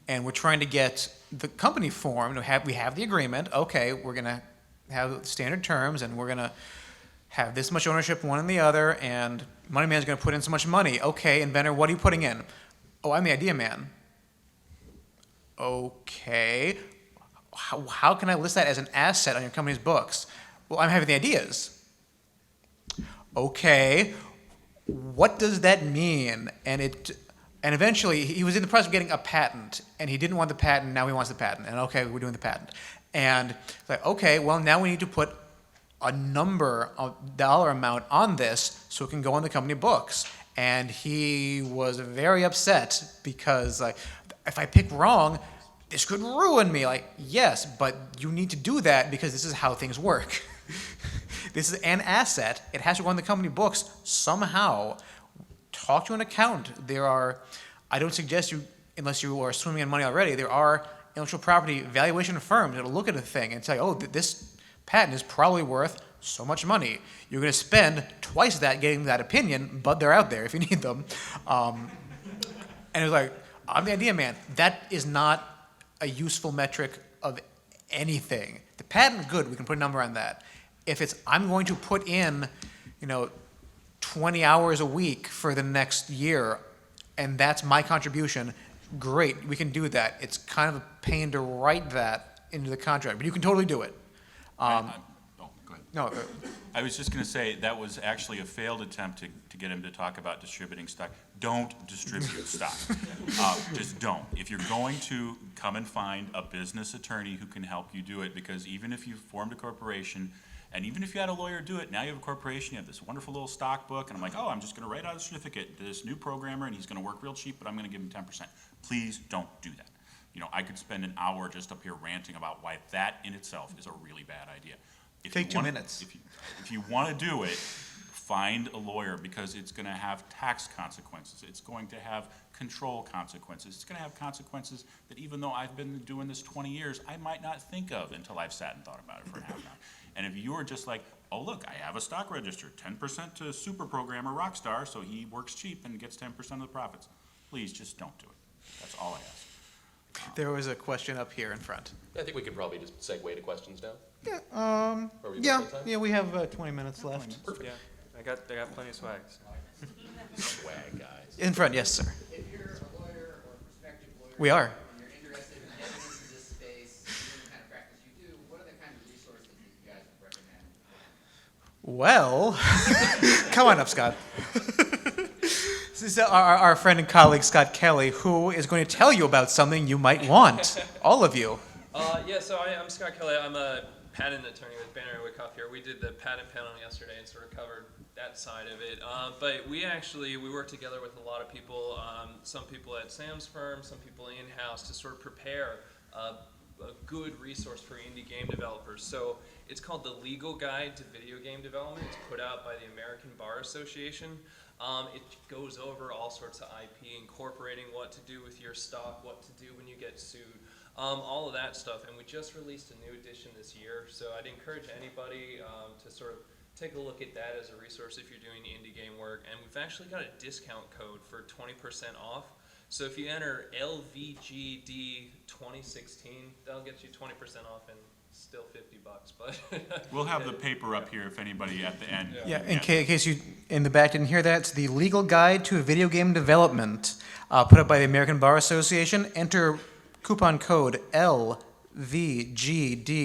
And we're trying to get the company formed. We have the agreement. Okay, we're going to have standard terms, and we're going to have this much ownership, one and the other, and money man's going to put in so much money. Okay, inventor, what are you putting in? Oh, I'm the idea man. Okay. How can I list that as an asset on your company's books? Well, I'm having the ideas. Okay, what does that mean? And eventually, he was in the process of getting a patent, and he didn't want the patent, now he wants the patent. And okay, we're doing the patent. And it's like, okay, well, now we need to put a number, a dollar amount on this so it can go on the company books. And he was very upset because, like, if I pick wrong, this could ruin me. Like, yes, but you need to do that because this is how things work. This is an asset. It has to go on the company books somehow. Talk to an accountant. I don't suggest you, unless you are swimming in money already, there are intellectual property valuation firms that'll look at a thing and say, oh, this patent is probably worth so much money. You're going to spend twice that getting that opinion, but they're out there if you need them. And it was like, I'm the idea man. That is not a useful metric of anything. The patent, good, we can put a number on that. If it's, I'm going to put in, 20 hours a week for the next year, and that's my contribution, great, we can do that. It's kind of a pain to write that into the contract, but you can totally do it. Go ahead. No, I was just going to say that was actually a failed attempt to get him to talk about distributing stock. Don't distribute stock. Just don't. If you're going to come and find a business attorney who can help you do it, because even if you've formed a corporation, and even if you had a lawyer do it, now you have a corporation, you have this wonderful little stock book, and I'm like, oh, I'm just going to write out a certificate to this new programmer, and he's going to work real cheap, but I'm going to give him 10%. Please don't do that. I could spend an hour just up here ranting about why that in itself is a really bad idea. Take 2 minutes. If you want to do it, find a lawyer, because it's going to have tax consequences. It's going to have control consequences. It's going to have consequences that, even though I've been doing this 20 years, I might not think of until I've sat and thought about it for half an hour. And if you're just like, oh, look, I have a stock register, 10% to super programmer Rockstar, so he works cheap and gets 10% of the profits, please just don't do it. That's all I ask. there was a question up here in front. I think we could probably just segue to questions now. Yeah, Are we yeah, about time? yeah, we have 20 minutes left. Perfect. Yeah, I got plenty of swag. So. Swag, guys. In front, yes, sir. If you're a lawyer or a prospective lawyer. We are. And you're interested in getting into this space, doing the kind of practice you do, what are the kind of resources that you guys would recommend? Well, come on up, Scott. This is our friend and colleague, Scott Kelly, who is going to tell you about something you might want. All of you. So I'm Scott Kelly. I'm a patent attorney with Banner & Wyckoff here. We did the patent panel yesterday and sort of covered that side of it. But we work together with a lot of people, some people at Sam's firm, some people in-house, to sort of prepare a good resource for indie game developers. So it's called the Legal Guide to Video Game Development. It's put out by the American Bar Association. It goes over all sorts of IP, incorporating what to do with your stock, what to do when you get sued, all of that stuff. And we just released a new edition this year, so I'd encourage anybody to sort of take a look at that as a resource if you're doing indie game work. And we've actually got a discount code for 20% off. So if you enter LVGD 2016, that'll get you 20% off and still $50. But We'll have the paper up here if anybody at the end. Yeah, in case you in the back didn't hear that, it's the Legal Guide to Video Game Development, put up by the American Bar Association. Enter coupon code LVGD,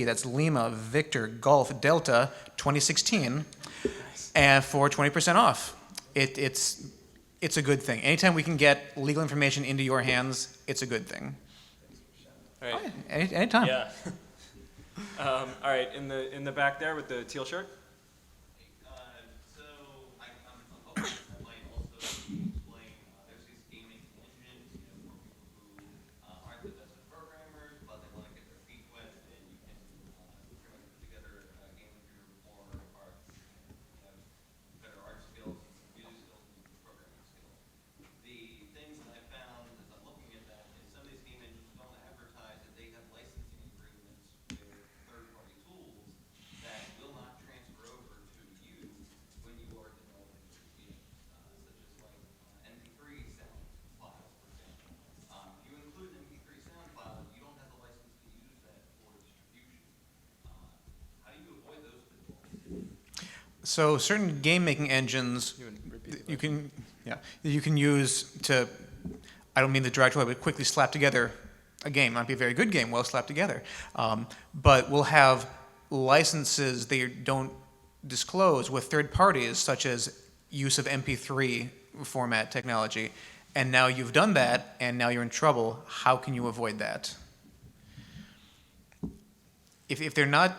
that's Lima Victor Golf Delta 2016, and for 20% off. It's a good thing. Anytime we can get legal information into your hands, it's a good thing. All right. Anytime. Yeah. All right, in the back there with the teal shirt. So I'm hoping that might also explain, there's these gaming engines, for people who aren't the best at programmers, but they want to get their feet wet, and you can pretty much put together a game with your more art, have better art skills, music skills, and programming skills. The things that I found as I'm looking at that is some of these game engines don't advertise that they have licensing agreements with third-party tools that will not transfer over to you when you are developing your game, such as like MP3 sound files, for example. If you include an MP3 sound file, you don't have the license to use that for distribution. How do you avoid those pitfalls? So certain game-making engines, you can use to, I don't mean the direct way, but quickly slap together a game. Might be a very good game, well slapped together. But we'll have licenses they don't disclose with third parties, such as use of MP3 format technology. And now you've done that, and now you're in trouble. How can you avoid that? If they're not,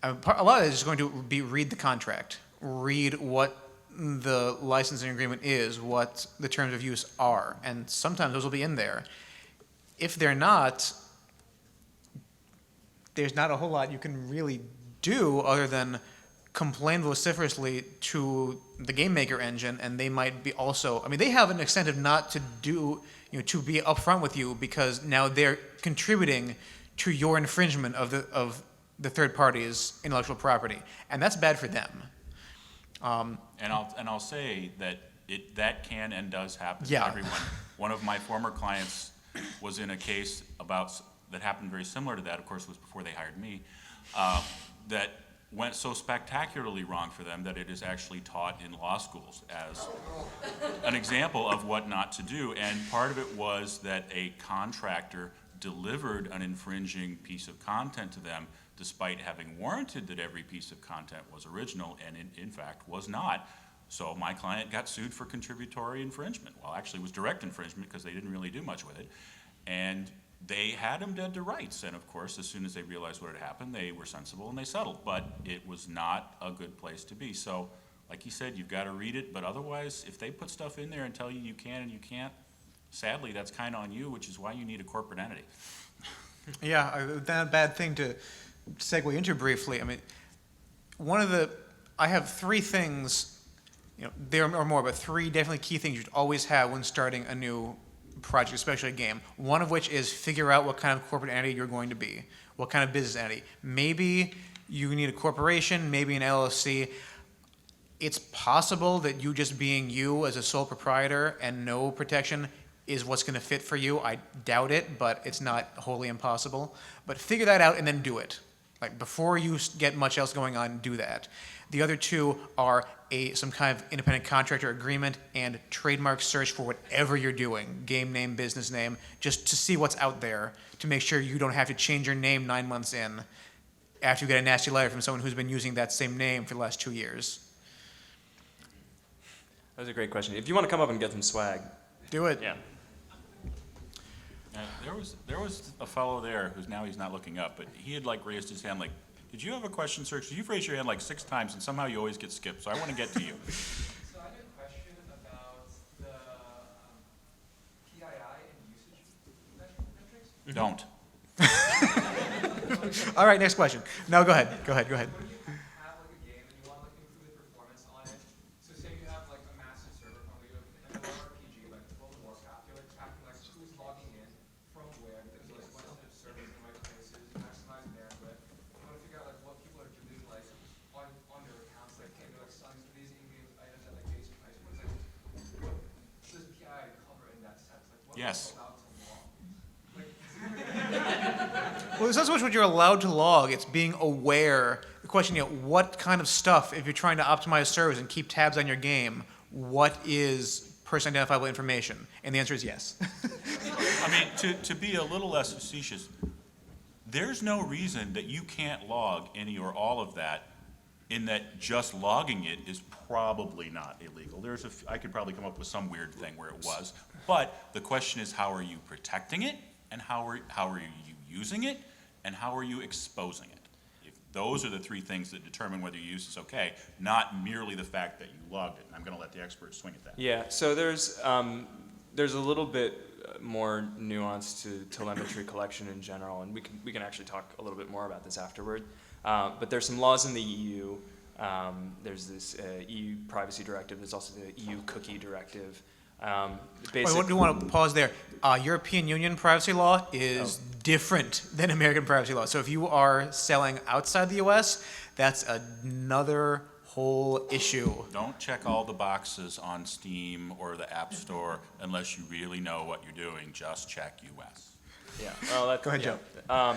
a lot of it is going to be read the contract, read what the licensing agreement is, what the terms of use are, and sometimes those will be in there. If they're not, there's not a whole lot you can really do other than complain vociferously to the game maker engine, and they might be also, I mean, they have an incentive not to do, to be upfront with you, because now they're contributing to your infringement of the third party's intellectual property, and that's bad for them. And I'll say that that can and does happen Yeah. to everyone. One of my former clients was in a case that happened very similar to that. Of course, it was before they hired me. That went so spectacularly wrong for them that it is actually taught in law schools as an example of what not to do. And part of it was that a contractor delivered an infringing piece of content to them, despite having warranted that every piece of content was original, and in fact was not. So my client got sued for contributory infringement. Well, actually it was direct infringement because they didn't really do much with it. And they had him dead to rights. And of course, as soon as they realized what had happened, they were sensible and they settled. But it was not a good place to be. So like you said, you've got to read it. But otherwise, if they put stuff in there and tell you you can and you can't, sadly, that's kind of on you, which is why you need a corporate entity. Yeah, that bad thing to segue into briefly. I mean, I have three things, there are more, but three definitely key things you'd always have when starting a new project, especially a game. One of which is figure out what kind of corporate entity you're going to be, what kind of business entity. Maybe you need a corporation, maybe an LLC. It's possible that you just being you as a sole proprietor and no protection is what's going to fit for you. I doubt it, but it's not wholly impossible. But figure that out and then do it. Like, before you get much else going on, do that. The other two are some kind of independent contractor agreement and trademark search for whatever you're doing, game name, business name, just to see what's out there, to make sure you don't have to change your name 9 months in after you get a nasty letter from someone who's been using that same name for the last 2 years. That was a great question. If you want to come up and get some swag. Do it. Yeah. There was a fellow there who's now he's not looking up, but he had raised his hand did you have a question, sir? Because you've raised your hand 6 times and somehow you always get skipped, so I want to get to you. So I have a question about the PII and usage metrics. Don't. All right, next question. No, go ahead. Go ahead. When you have a game and you want to improve the performance on it, so say you have a massive server farm, you have an RPG like World of Warcraft, you're tracking who's logging in from where, because what set of servers in the right places, maximize bandwidth. You want to figure out what people are doing on their accounts Yes. Well, it's not so much what you're allowed to log, it's being aware. The question, what kind of stuff, if you're trying to optimize servers and keep tabs on your game, what is person identifiable information? And the answer is yes. I mean, to be a little less facetious, there's no reason that you can't log any or all of that, in that just logging it is probably not illegal. I could probably come up with some weird thing where it was, but the question is, how are you protecting it, and how are you using it, and how are you exposing it? If those are the three things that determine whether your use is okay, not merely the fact that you logged it. And I'm going to let the experts swing at that. Yeah, so there's a little bit more nuance to telemetry collection in general, and we can actually talk a little bit more about this afterward. But there's some laws in the EU. There's this EU privacy directive. There's also the EU cookie directive. Wait, what do you want to pause there? European Union privacy law is different than American privacy law. So if you are selling outside the U.S., that's another whole issue. Don't check all the boxes on Steam or the App Store unless you really know what you're doing. Just check U.S. Yeah. Well, Go ahead, yeah. Joe.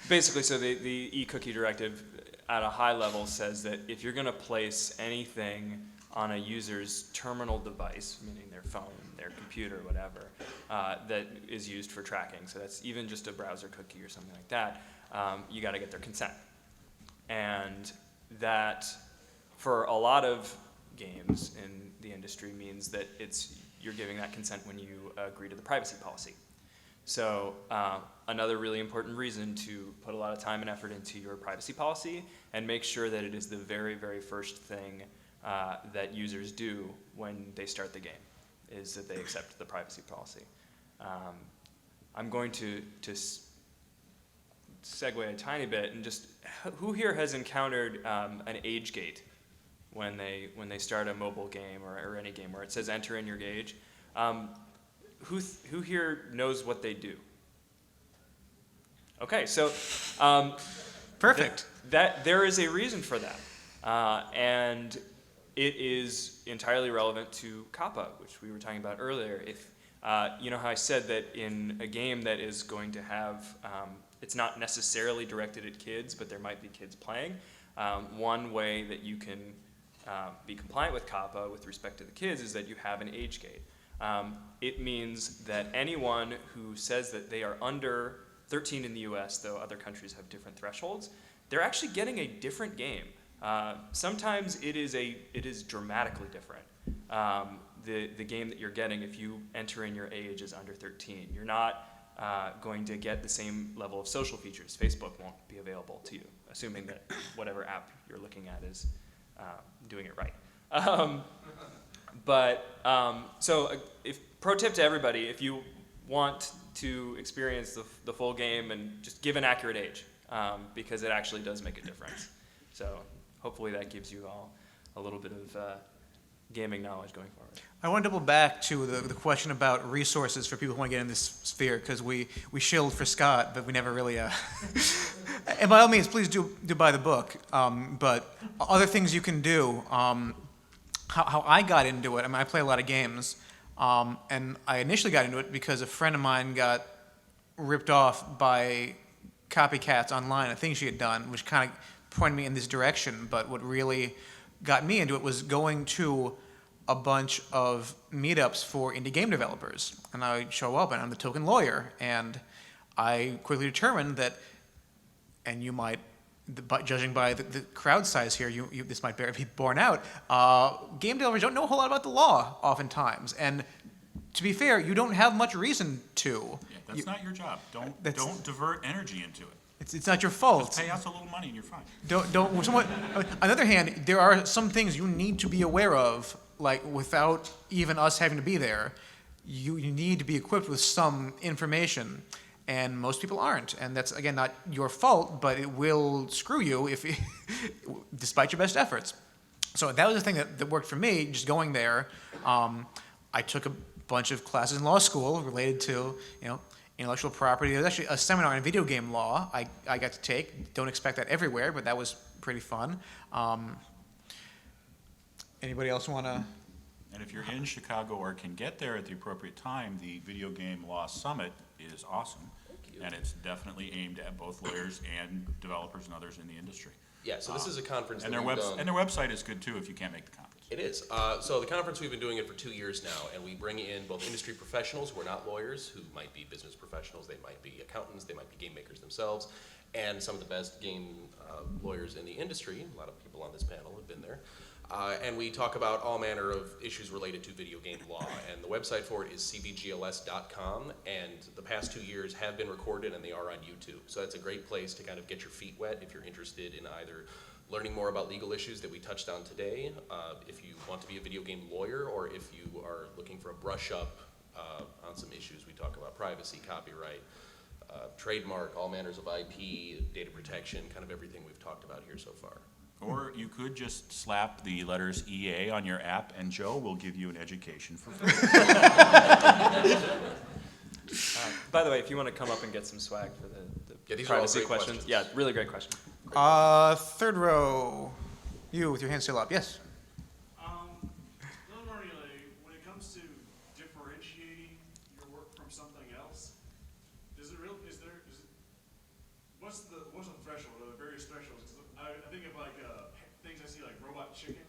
Basically, so the e-cookie directive at a high level says that if you're going to place anything on a user's terminal device, meaning their phone, their computer, whatever, that is used for tracking, so that's even just a browser cookie or something like that, you got to get their consent. And that, for a lot of games in the industry, means that you're giving that consent when you agree to the privacy policy. So another really important reason to put a lot of time and effort into your privacy policy and make sure that it is the very, very first thing that users do when they start the game, is that they accept the privacy policy. I'm going to segue a tiny bit and just, who here has encountered an age gate when they start a mobile game or any game where it says enter in your age? Who here knows what they do? Okay, so Perfect. That there is a reason for that, and it is entirely relevant to COPPA, which we were talking about earlier. If you know how I said that in a game that is going to have, it's not necessarily directed at kids, but there might be kids playing. One way that you can be compliant with COPPA with respect to the kids is that you have an age gate. It means that anyone who says that they are under 13 in the US, though other countries have different thresholds, they're actually getting a different game. Sometimes it is dramatically different. The game that you're getting, if you enter in your age as under 13, you're not going to get the same level of social features. Facebook won't be available to you, assuming that whatever app you're looking at is doing it right. So pro tip to everybody, if you want to experience the full game, and just give an accurate age, because it actually does make a difference. So hopefully that gives you all a little bit of gaming knowledge going forward. I want to double back to the question about resources for people who want to get in this sphere, because we shilled for Scott, but we never really... And by all means, please do buy the book. But other things you can do, how I got into it, I mean, I play a lot of games, and I initially got into it because a friend of mine got ripped off by copycats online, a thing she had done, which kind of pointed me in this direction. But what really got me into it was going to a bunch of meetups for indie game developers. And I show up and I'm the token lawyer, and I quickly determined that, and you might, judging by the crowd size here, this might be borne out, game developers don't know a whole lot about the law oftentimes. And to be fair, you don't have much reason to. Yeah, that's not your job. Don't divert energy into it. It's not your fault. Just pay us a little money and you're fine. On the other hand, there are some things you need to be aware of, like without even us having to be there. You need to be equipped with some information, and most people aren't. And that's, again, not your fault, but it will screw you despite your best efforts. So that was the thing that worked for me, just going there. I took a bunch of classes in law school related to, intellectual property. There was actually a seminar in video game law I got to take. Don't expect that everywhere, but that was pretty fun. Anybody else want to? And if you're in Chicago or can get there at the appropriate time, the Video Game Law Summit is awesome. And it's definitely aimed at both lawyers and developers and others in the industry. Yeah, so this is a conference And that their we've done. and their website is good too if you can't make the conference. It is. So the conference, we've been doing it for 2 years now, and we bring in both industry professionals who are not lawyers, who might be business professionals, they might be accountants, they might be game makers themselves, and some of the best game lawyers in the industry. A lot of people on this panel have been there. And we talk about all manner of issues related to video game law. And the website for it is cbgls.com, and the past 2 years have been recorded and they are on YouTube. So that's a great place to kind of get your feet wet if you're interested in either learning more about legal issues that we touched on today, if you want to be a video game lawyer, or if you are looking for a brush up on some issues. We talk about privacy, copyright, trademark, all manners of IP, data protection, kind of everything we've talked about here so far. Or you could just slap the letters EA on your app and Joe will give you an education for free. By the way, if you want to come up and get some swag for the these are all privacy great questions. questions. Yeah, really great question. Third row, you with your hand still up. Yes. When it comes to differentiating your work from something else, what's the threshold, or the various thresholds? 'Cause I think of like things I see like Robot Chicken,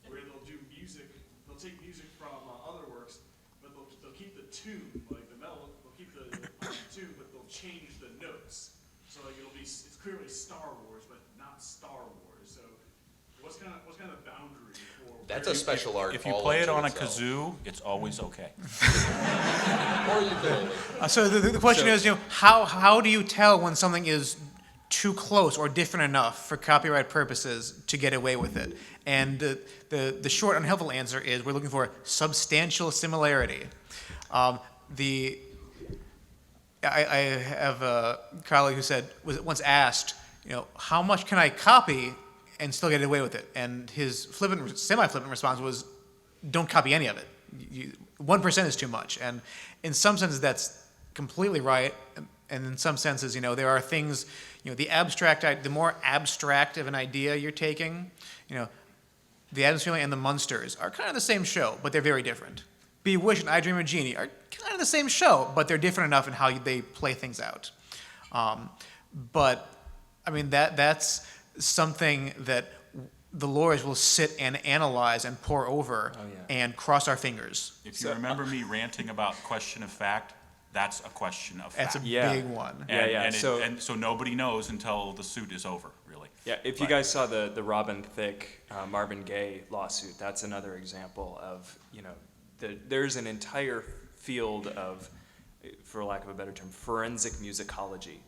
where they'll do music, they'll take music from other works, but they'll keep the tune, like the melody, they'll keep the tune, but they'll change the notes. So like it's clearly Star Wars, but not Star Wars. So what's kind of boundary for? That's a special art. If you all play it unto on a itself. kazoo, it's always okay. Or ukulele. So the question is, how do you tell when something is too close or different enough for copyright purposes to get away with it? And the short, unhelpful answer is we're looking for substantial similarity. I have a colleague who was once asked, how much can I copy and still get away with it? And his semi-flippant response was, don't copy any of it. 1% is too much. And in some senses, that's completely right. And in some senses, there are things, the more abstract of an idea you're taking, the Addams Family and the Munsters are kind of the same show, but they're very different. Bewitched and I Dream of Jeannie are kind of the same show, but they're different enough in how they play things out. But I mean, that's something that the lawyers will sit and analyze and pore over and cross our fingers. If you remember me ranting about question of fact, that's a question of fact. That's a big one. And so nobody knows until the suit is over, really. Yeah, if you guys saw the Robin Thicke, Marvin Gaye lawsuit, that's another example of, there's an entire field of, for lack of a better term, forensic musicology.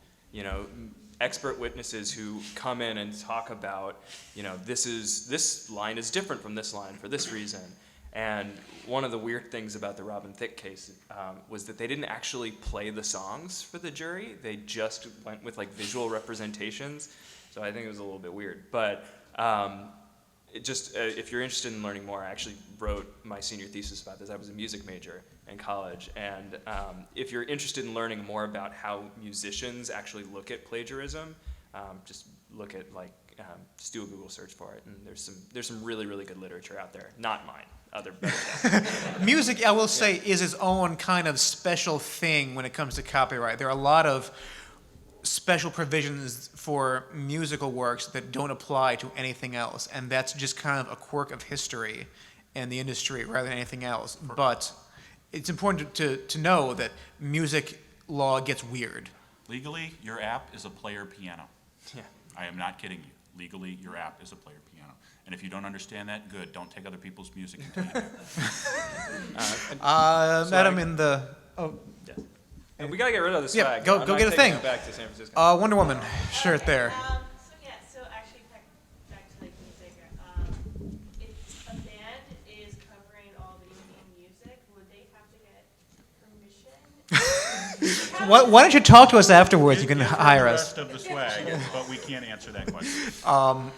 Expert witnesses who come in and talk about, this line is different from this line for this reason. And one of the weird things about the Robin Thicke case was that they didn't actually play the songs for the jury. They just went with visual representations. So I think it was a little bit weird. But if you're interested in learning more, I actually wrote my senior thesis about this. I was a music major in college. And if you're interested in learning more about how musicians actually look at plagiarism, just look at just do a Google search for it. And there's some really, really good literature out there. Not mine. Other better stuff. Music, I will say, is its own kind of special thing when it comes to copyright. There are a lot of special provisions for musical works that don't apply to anything else, and that's just kind of a quirk of history and the industry rather than anything else. But it's important to know that music law gets weird. Legally, your app is a player piano. Yeah. I am not kidding you. Legally, your app is a player piano. And if you don't understand that, good. Don't take other people's music until you do. Madam in the... Oh, yes. And we got to get rid of this swag. Go get a thing. Back to San Francisco. Wonder Woman shirt there. So actually back to music. If a band is covering all video game music, would they have to get permission? Why don't you talk to us afterwards? You can hire us. The rest of the swag, but we can't answer that question.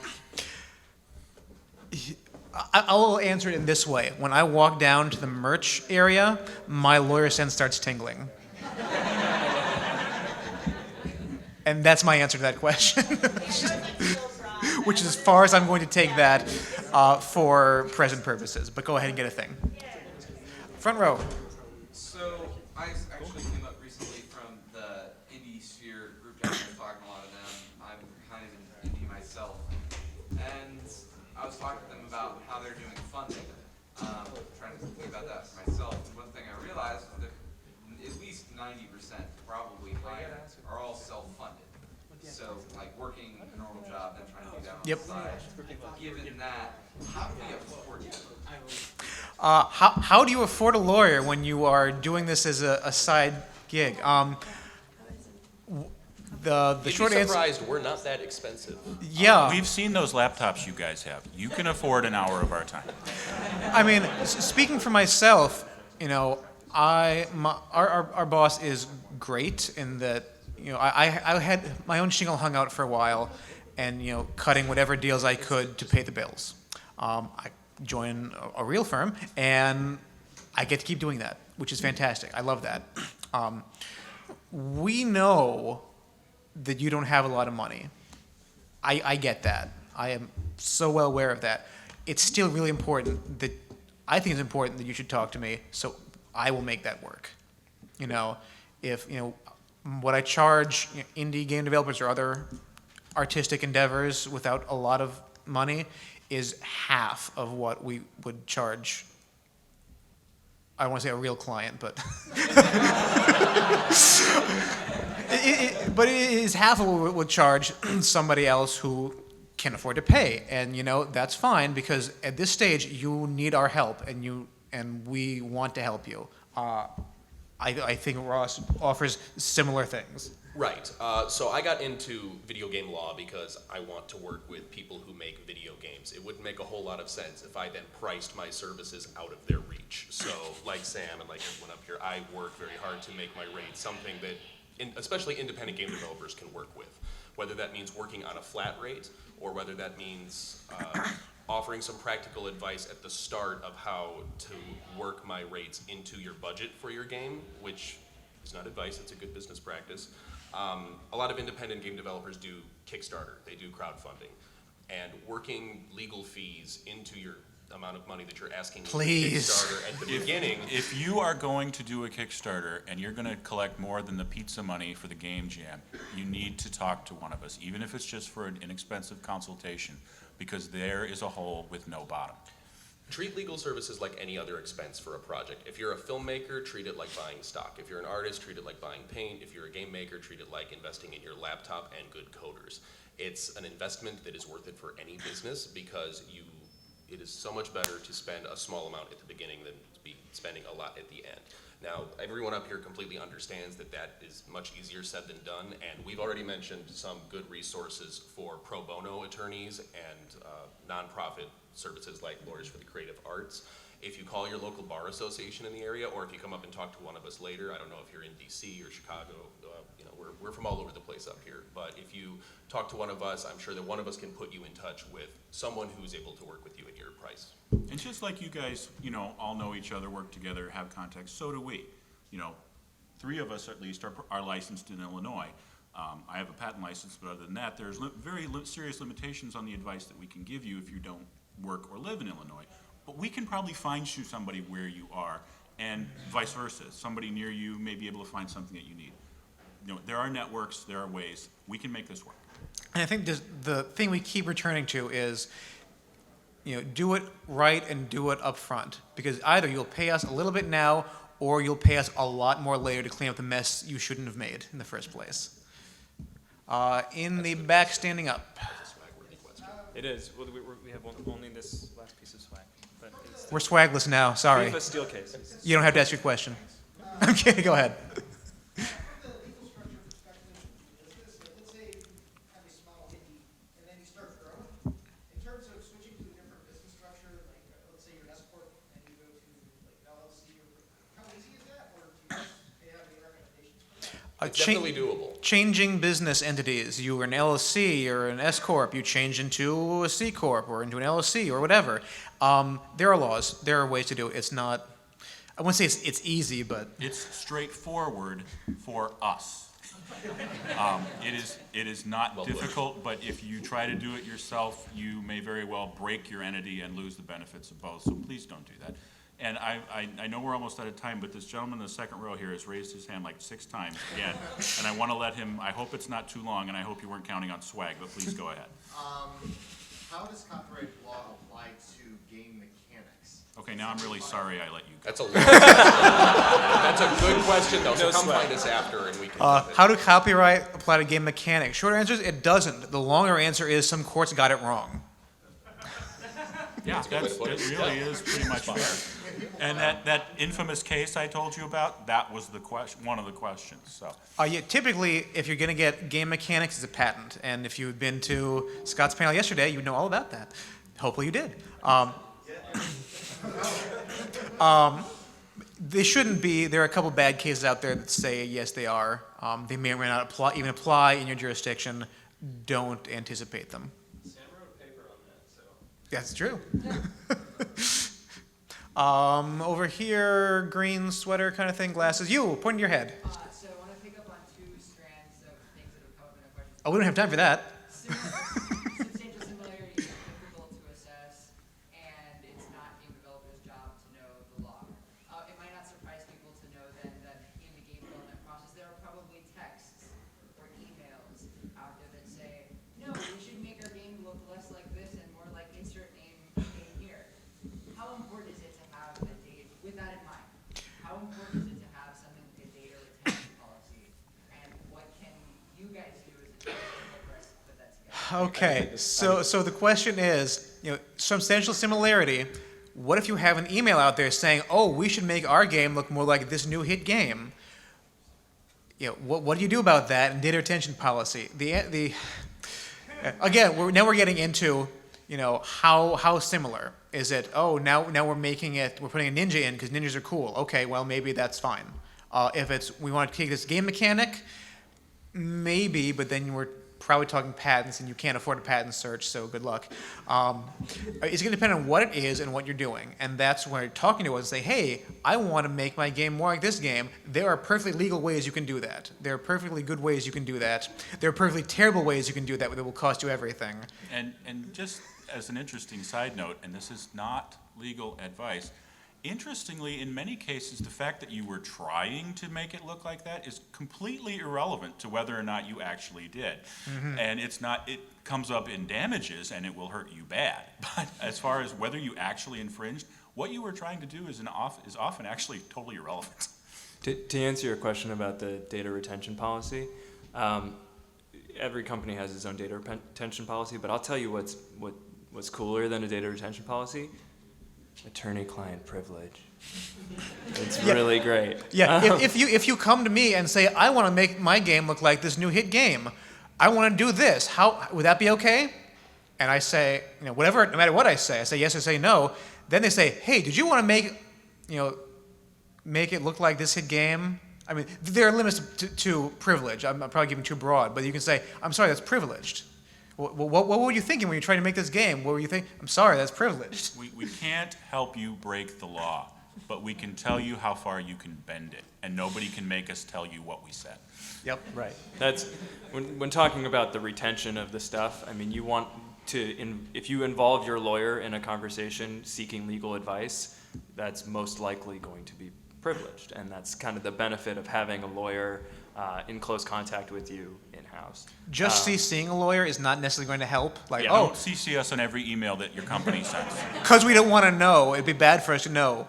I will answer it in this way. When I walk down to the merch area, my lawyer sense starts tingling. And that's my answer to that question. Which is as far as I'm going to take that for present purposes. But go ahead and get a thing. Front row. So I actually came up recently from the indie sphere group down there, talking to a lot of them. I'm kind of an indie myself, and I was talking to them about how they're doing funding. Trying to think about that for myself. And one thing I realized is that at least 90%, probably higher, are all self-funded. So like working a normal job, then trying to do that on Yep. the side. Given that, how do we afford it? How do you afford a lawyer when you are doing this as a side gig? The You'd short be answer, surprised, we're not that expensive. yeah. We've seen those laptops you guys have. You can afford an hour of our time. I mean, speaking for myself, you know, our boss is great in that, you know, I had my own shingle hung out for a while, and you know, cutting whatever deals I could to pay the bills. I joined a real firm, and I get to keep doing that, which is fantastic. I love that. We know that you don't have a lot of money. I get that. I am so well aware of that. It's still really important that I think it's important that you should talk to me, so I will make that work. You know, if you know what I charge indie game developers or other artistic endeavors without a lot of money is half of what we would charge. I don't want to say a real client, but but it is half of what we would charge somebody else who can afford to pay, and you know that's fine because at this stage you need our help, and we want to help you. I think Ross offers similar things. Right. So I got into video game law because I want to work with people who make video games. It wouldn't make a whole lot of sense if I then priced my services out of their reach. So like Sam and like everyone up here, I work very hard to make my rate something that especially independent game developers can work with. Whether that means working on a flat rate or whether that means offering some practical advice at the start of how to work my rates into your budget for your game, which is not advice, it's a good business practice. A lot of independent game developers do Kickstarter, they do crowdfunding, and working legal fees into your amount of money that you're asking in Kickstarter at the beginning. If you are going to do a Kickstarter and you're going to collect more than the pizza money for the game jam, you need to talk to one of us, even if it's just for an inexpensive consultation, because there is a hole with no bottom. Treat legal services like any other expense for a project. If you're a filmmaker, treat it like buying stock. If you're an artist, treat it like buying paint. If you're a game maker, treat it like investing in your laptop and good coders. It's an investment that is worth it for any business because it is so much better to spend a small amount at the beginning than to be spending a lot at the end. Now, everyone up here completely understands that that is much easier said than done, and we've already mentioned some good resources for pro bono attorneys and nonprofit services like Lawyers for the Creative Arts. If you call your local bar association in the area, or if you come up and talk to one of us later, I don't know if you're in DC or Chicago, you know, we're from all over the place up here, but if you talk to one of us, I'm sure that one of us can put you in touch with someone who's able to work with you at your price. And just like you guys, you know, all know each other, work together, have contacts, so do we. You know, 3 of us at least are licensed in Illinois. I have a patent license, but other than that, there's very serious limitations on the advice that we can give you if you don't work or live in Illinois. But we can probably find you somebody where you are, and vice versa. Somebody near you may be able to find something that you need. You know, there are networks, there are ways. We can make this work. And I think the thing we keep returning to is, you know, do it right and do it up front. Because either you'll pay us a little bit now, or you'll pay us a lot more later to clean up the mess you shouldn't have made in the first place. In the back, standing up. It is. Well, we have only this last piece of swag. But it's We're swagless now, we sorry. have a steel case. You don't have to ask your question. I'm kidding, go ahead. From the legal structure perspective of the business, let's say you have a small indie and then you start growing. In terms of switching to a different business structure, like let's say you're an S corp and you go to like LLC, or how easy is that, or do you guys have any recommendations for that? It's definitely doable. Changing business entities. You were an LLC or an S corp. You change into a C corp or into an LLC or whatever. There are laws. There are ways to do it. It's not. I wouldn't say it's easy, but It's straightforward for us. It is not difficult, but if you try to do it yourself, you may very well break your entity and lose the benefits of both. So please don't do that. And I know we're almost out of time, but this gentleman in the second row here has raised his hand like 6 times again. And I want to let him, I hope it's not too long, and I hope you weren't counting on swag, but please go ahead. How does copyright law apply to game mechanics? Okay, now I'm really sorry I let you go. That's a that's a good question, though, so come find us after and we can. How do copyright apply to game mechanics? Short answer is it doesn't. The longer answer is some courts got it wrong. Yeah, it really is pretty much fair. And that infamous case I told you about, that was the question, one of the questions, so. Yeah, typically, if you're going to get game mechanics, it's a patent. And if you've been to Scott's panel yesterday, you would know all about that. Hopefully you did. They shouldn't be. There are a couple bad cases out there that say, yes, they are. They may or may not even apply in your jurisdiction. Don't anticipate them. Sam wrote a paper on that, so. That's true. Over here, green sweater kind of thing, glasses. You, point to your head. So I want to pick up on 2 strands of things that have come up in the questions. Oh, we don't have time for that. Substantial similarity is difficult to assess, and it's not game developers' job to know the law. It might not surprise people to know then that in the game development process, there are probably texts or emails out there that say, no, we should make our game look less like this and more like insert name here. How important is it to have a data, with that in mind, how important is it to have something like a data retention policy? And what can you guys do as a team to help us put that together? Okay, so the question is, substantial similarity. What if you have an email out there saying, oh, we should make our game look more like this new hit game? What do you do about that in data retention policy? Again, now we're getting into, how similar is it? Oh, now we're making it. We're putting a ninja in because ninjas are cool. Okay, well maybe that's fine. If we want to take this game mechanic, maybe, but then we're probably talking patents, and you can't afford a patent search, so good luck. It's going to depend on what it is and what you're doing, and that's when you're talking to us and say, hey, I want to make my game more like this game. There are perfectly legal ways you can do that. There are perfectly good ways you can do that. There are perfectly terrible ways you can do that that will cost you everything. And just as an interesting side note, and this is not legal advice, interestingly, in many cases, the fact that you were trying to make it look like that is completely irrelevant to whether or not you actually did. Mm-hmm. And it comes up in damages and it will hurt you bad. But as far as whether you actually infringed, what you were trying to do is often actually totally irrelevant. To answer your question about the data retention policy, every company has its own data retention policy, but I'll tell you what's cooler than a data retention policy. Attorney-client privilege. It's really great. Yeah, if you come to me and say, I want to make my game look like this new hit game, I want to do this, how would that be okay? And I say, whatever, no matter what I say yes, I say no. Then they say, hey, did you want to make it look like this hit game? I mean, there are limits to privilege. I'm probably giving too broad, but you can say, I'm sorry, that's privileged. What were you thinking when you were trying to make this game? What were you thinking? I'm sorry, that's privileged. We can't help you break the law, but we can tell you how far you can bend it, and nobody can make us tell you what we said. Yep. Right. That's when talking about the retention of the stuff. I mean, you want to, if you involve your lawyer in a conversation seeking legal advice, that's most likely going to be privileged, and that's kind of the benefit of having a lawyer in close contact with you in-house. Just CCing a lawyer is not necessarily going to help. Don't CC us on every email that your company sends. Because we don't want to know. It'd be bad for us to know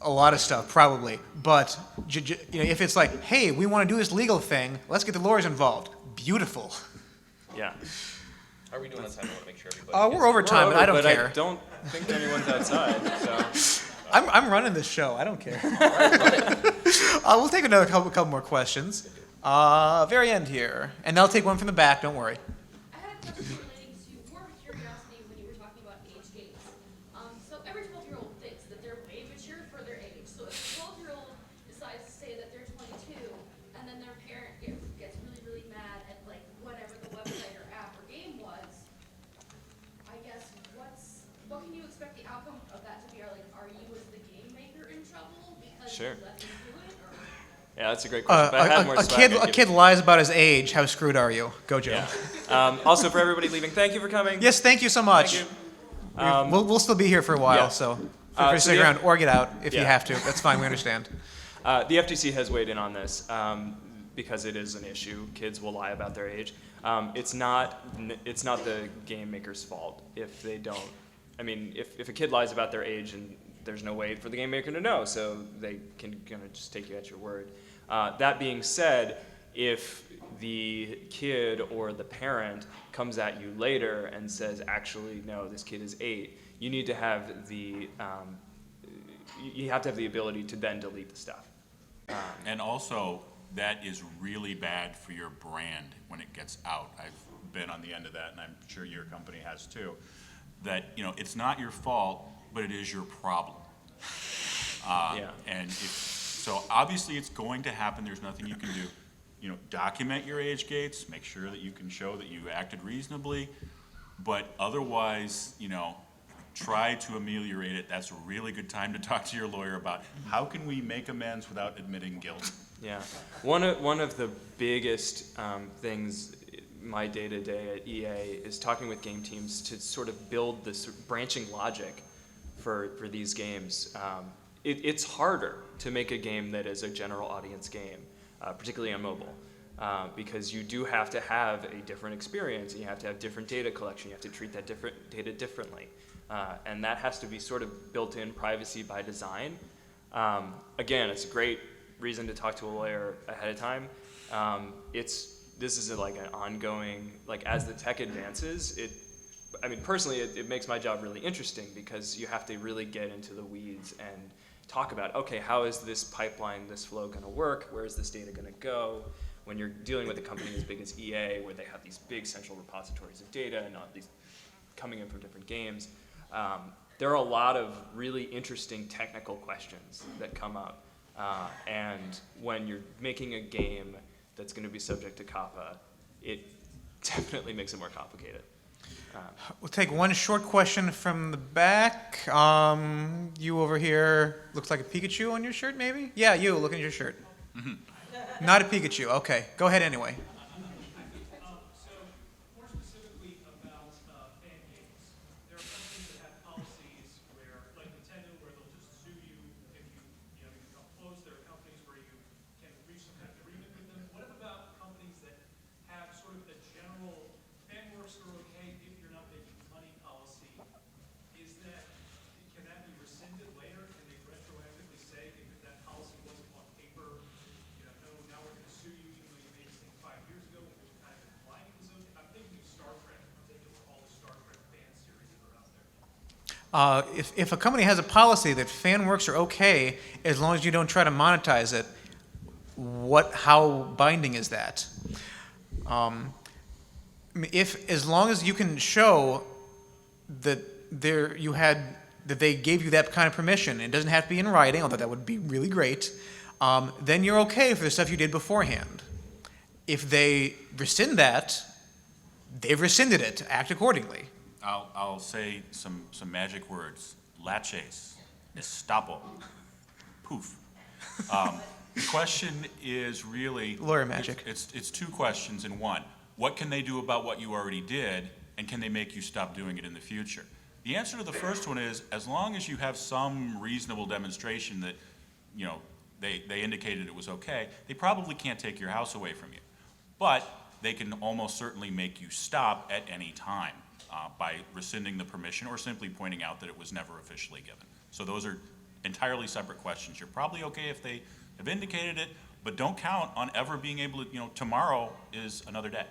a lot of stuff, probably. But if it's like, hey, we want to do this legal thing, let's get the lawyers involved. Beautiful. Yeah. How are we doing on time? I want to make sure everybody. We're over time, but I don't care. I don't think anyone's outside. So. I'm running this show. I don't care. We'll take another couple more questions. Very end here. And I'll take one from the back, don't worry. I had a question relating to more of a curiosity when you were talking about age gates. So every 12-year-old thinks that they're way mature for their age. So if a 12-year-old decides to say that they're 22, and then their parent gets really, really mad at whatever the website or app or game was, I guess what can you expect the outcome of that to be? Are you as the game maker in trouble because Sure. you let them do it? Or? Yeah, that's a great question. But I had more swag. A kid lies about his age. How screwed are you? Go, Joe. Yeah. Also, for everybody leaving, thank you for coming. Yes, thank you so much. Thank you. We'll still be here for a while, so. Feel free to So stick the- around or get out if you Yeah. have to. That's fine, we understand. The FTC has weighed in on this because it is an issue. Kids will lie about their age. It's not the game maker's fault if they don't. I mean, if a kid lies about their age and there's no way for the game maker to know, so they can gonna just take you at your word. That being said, if the kid or the parent comes at you later and says, actually, no, this kid is 8, you need to have the you have to have the ability to then delete the stuff. And also, that is really bad for your brand when it gets out. I've been on the end of that, and I'm sure your company has too. That, you know, it's not your fault, but it is your problem. Yeah. And so obviously it's going to happen. There's nothing you can do. You know, document your age gates, make sure that you can show that you acted reasonably, but otherwise, you know, try to ameliorate it. That's a really good time to talk to your lawyer about how can we make amends without admitting guilt. Yeah, one of the biggest things my day-to-day at EA is talking with game teams to sort of build this branching logic for these games. It's harder to make a game that is a general audience game, particularly on mobile, because you do have to have a different experience, and you have to have different data collection. You have to treat that different data differently, and that has to be sort of built-in privacy by design. Again, it's a great reason to talk to a lawyer ahead of time. This is like an ongoing, like as the tech advances, I mean, personally, it makes my job really interesting because you have to really get into the weeds and talk about, okay, how is this pipeline, this flow gonna work? Where is this data gonna go? When you're dealing with a company as big as EA, where they have these big central repositories of data and all these coming in from different games, there are a lot of really interesting technical questions that come up. And when you're making a game that's going to be subject to COPPA, it definitely makes it more complicated. We'll take one short question from the back. You over here, looks like a Pikachu on your shirt, maybe? Yeah, you, look at your shirt. Not a Pikachu, okay. Go ahead anyway. So, more specifically about fan games, there are companies that have policies where, like Nintendo, where they'll just sue you if you close. There are companies where you can reach some kind of agreement with them. What about companies that have sort of a general fan works are okay if you're not making money policy? Can that be rescinded later? Can they retroactively say if that policy wasn't on paper, no, now we're going to sue you even though you made this thing 5 years ago, which was kind of implying it was okay? I'm thinking of Star Trek. I'm thinking of all the Star Trek fan series that are out there. If a company has a policy that fan works are okay, as long as you don't try to monetize it, how binding is that? As long as you can show that they gave you that kind of permission, it doesn't have to be in writing, although that would be really great, then you're okay for the stuff you did beforehand. If they rescind that, they've rescinded it. Act accordingly. I'll say some magic words. Laches, estoppel, poof. The question is really Lawyer magic. It's two questions in one. What can they do about what you already did, and can they make you stop doing it in the future? The answer to the first one is, as long as you have some reasonable demonstration that, they indicated it was okay, they probably can't take your house away from you. But they can almost certainly make you stop at any time by rescinding the permission or simply pointing out that it was never officially given. So those are entirely separate questions. You're probably okay if they have indicated it, but don't count on ever being able to, tomorrow is another day.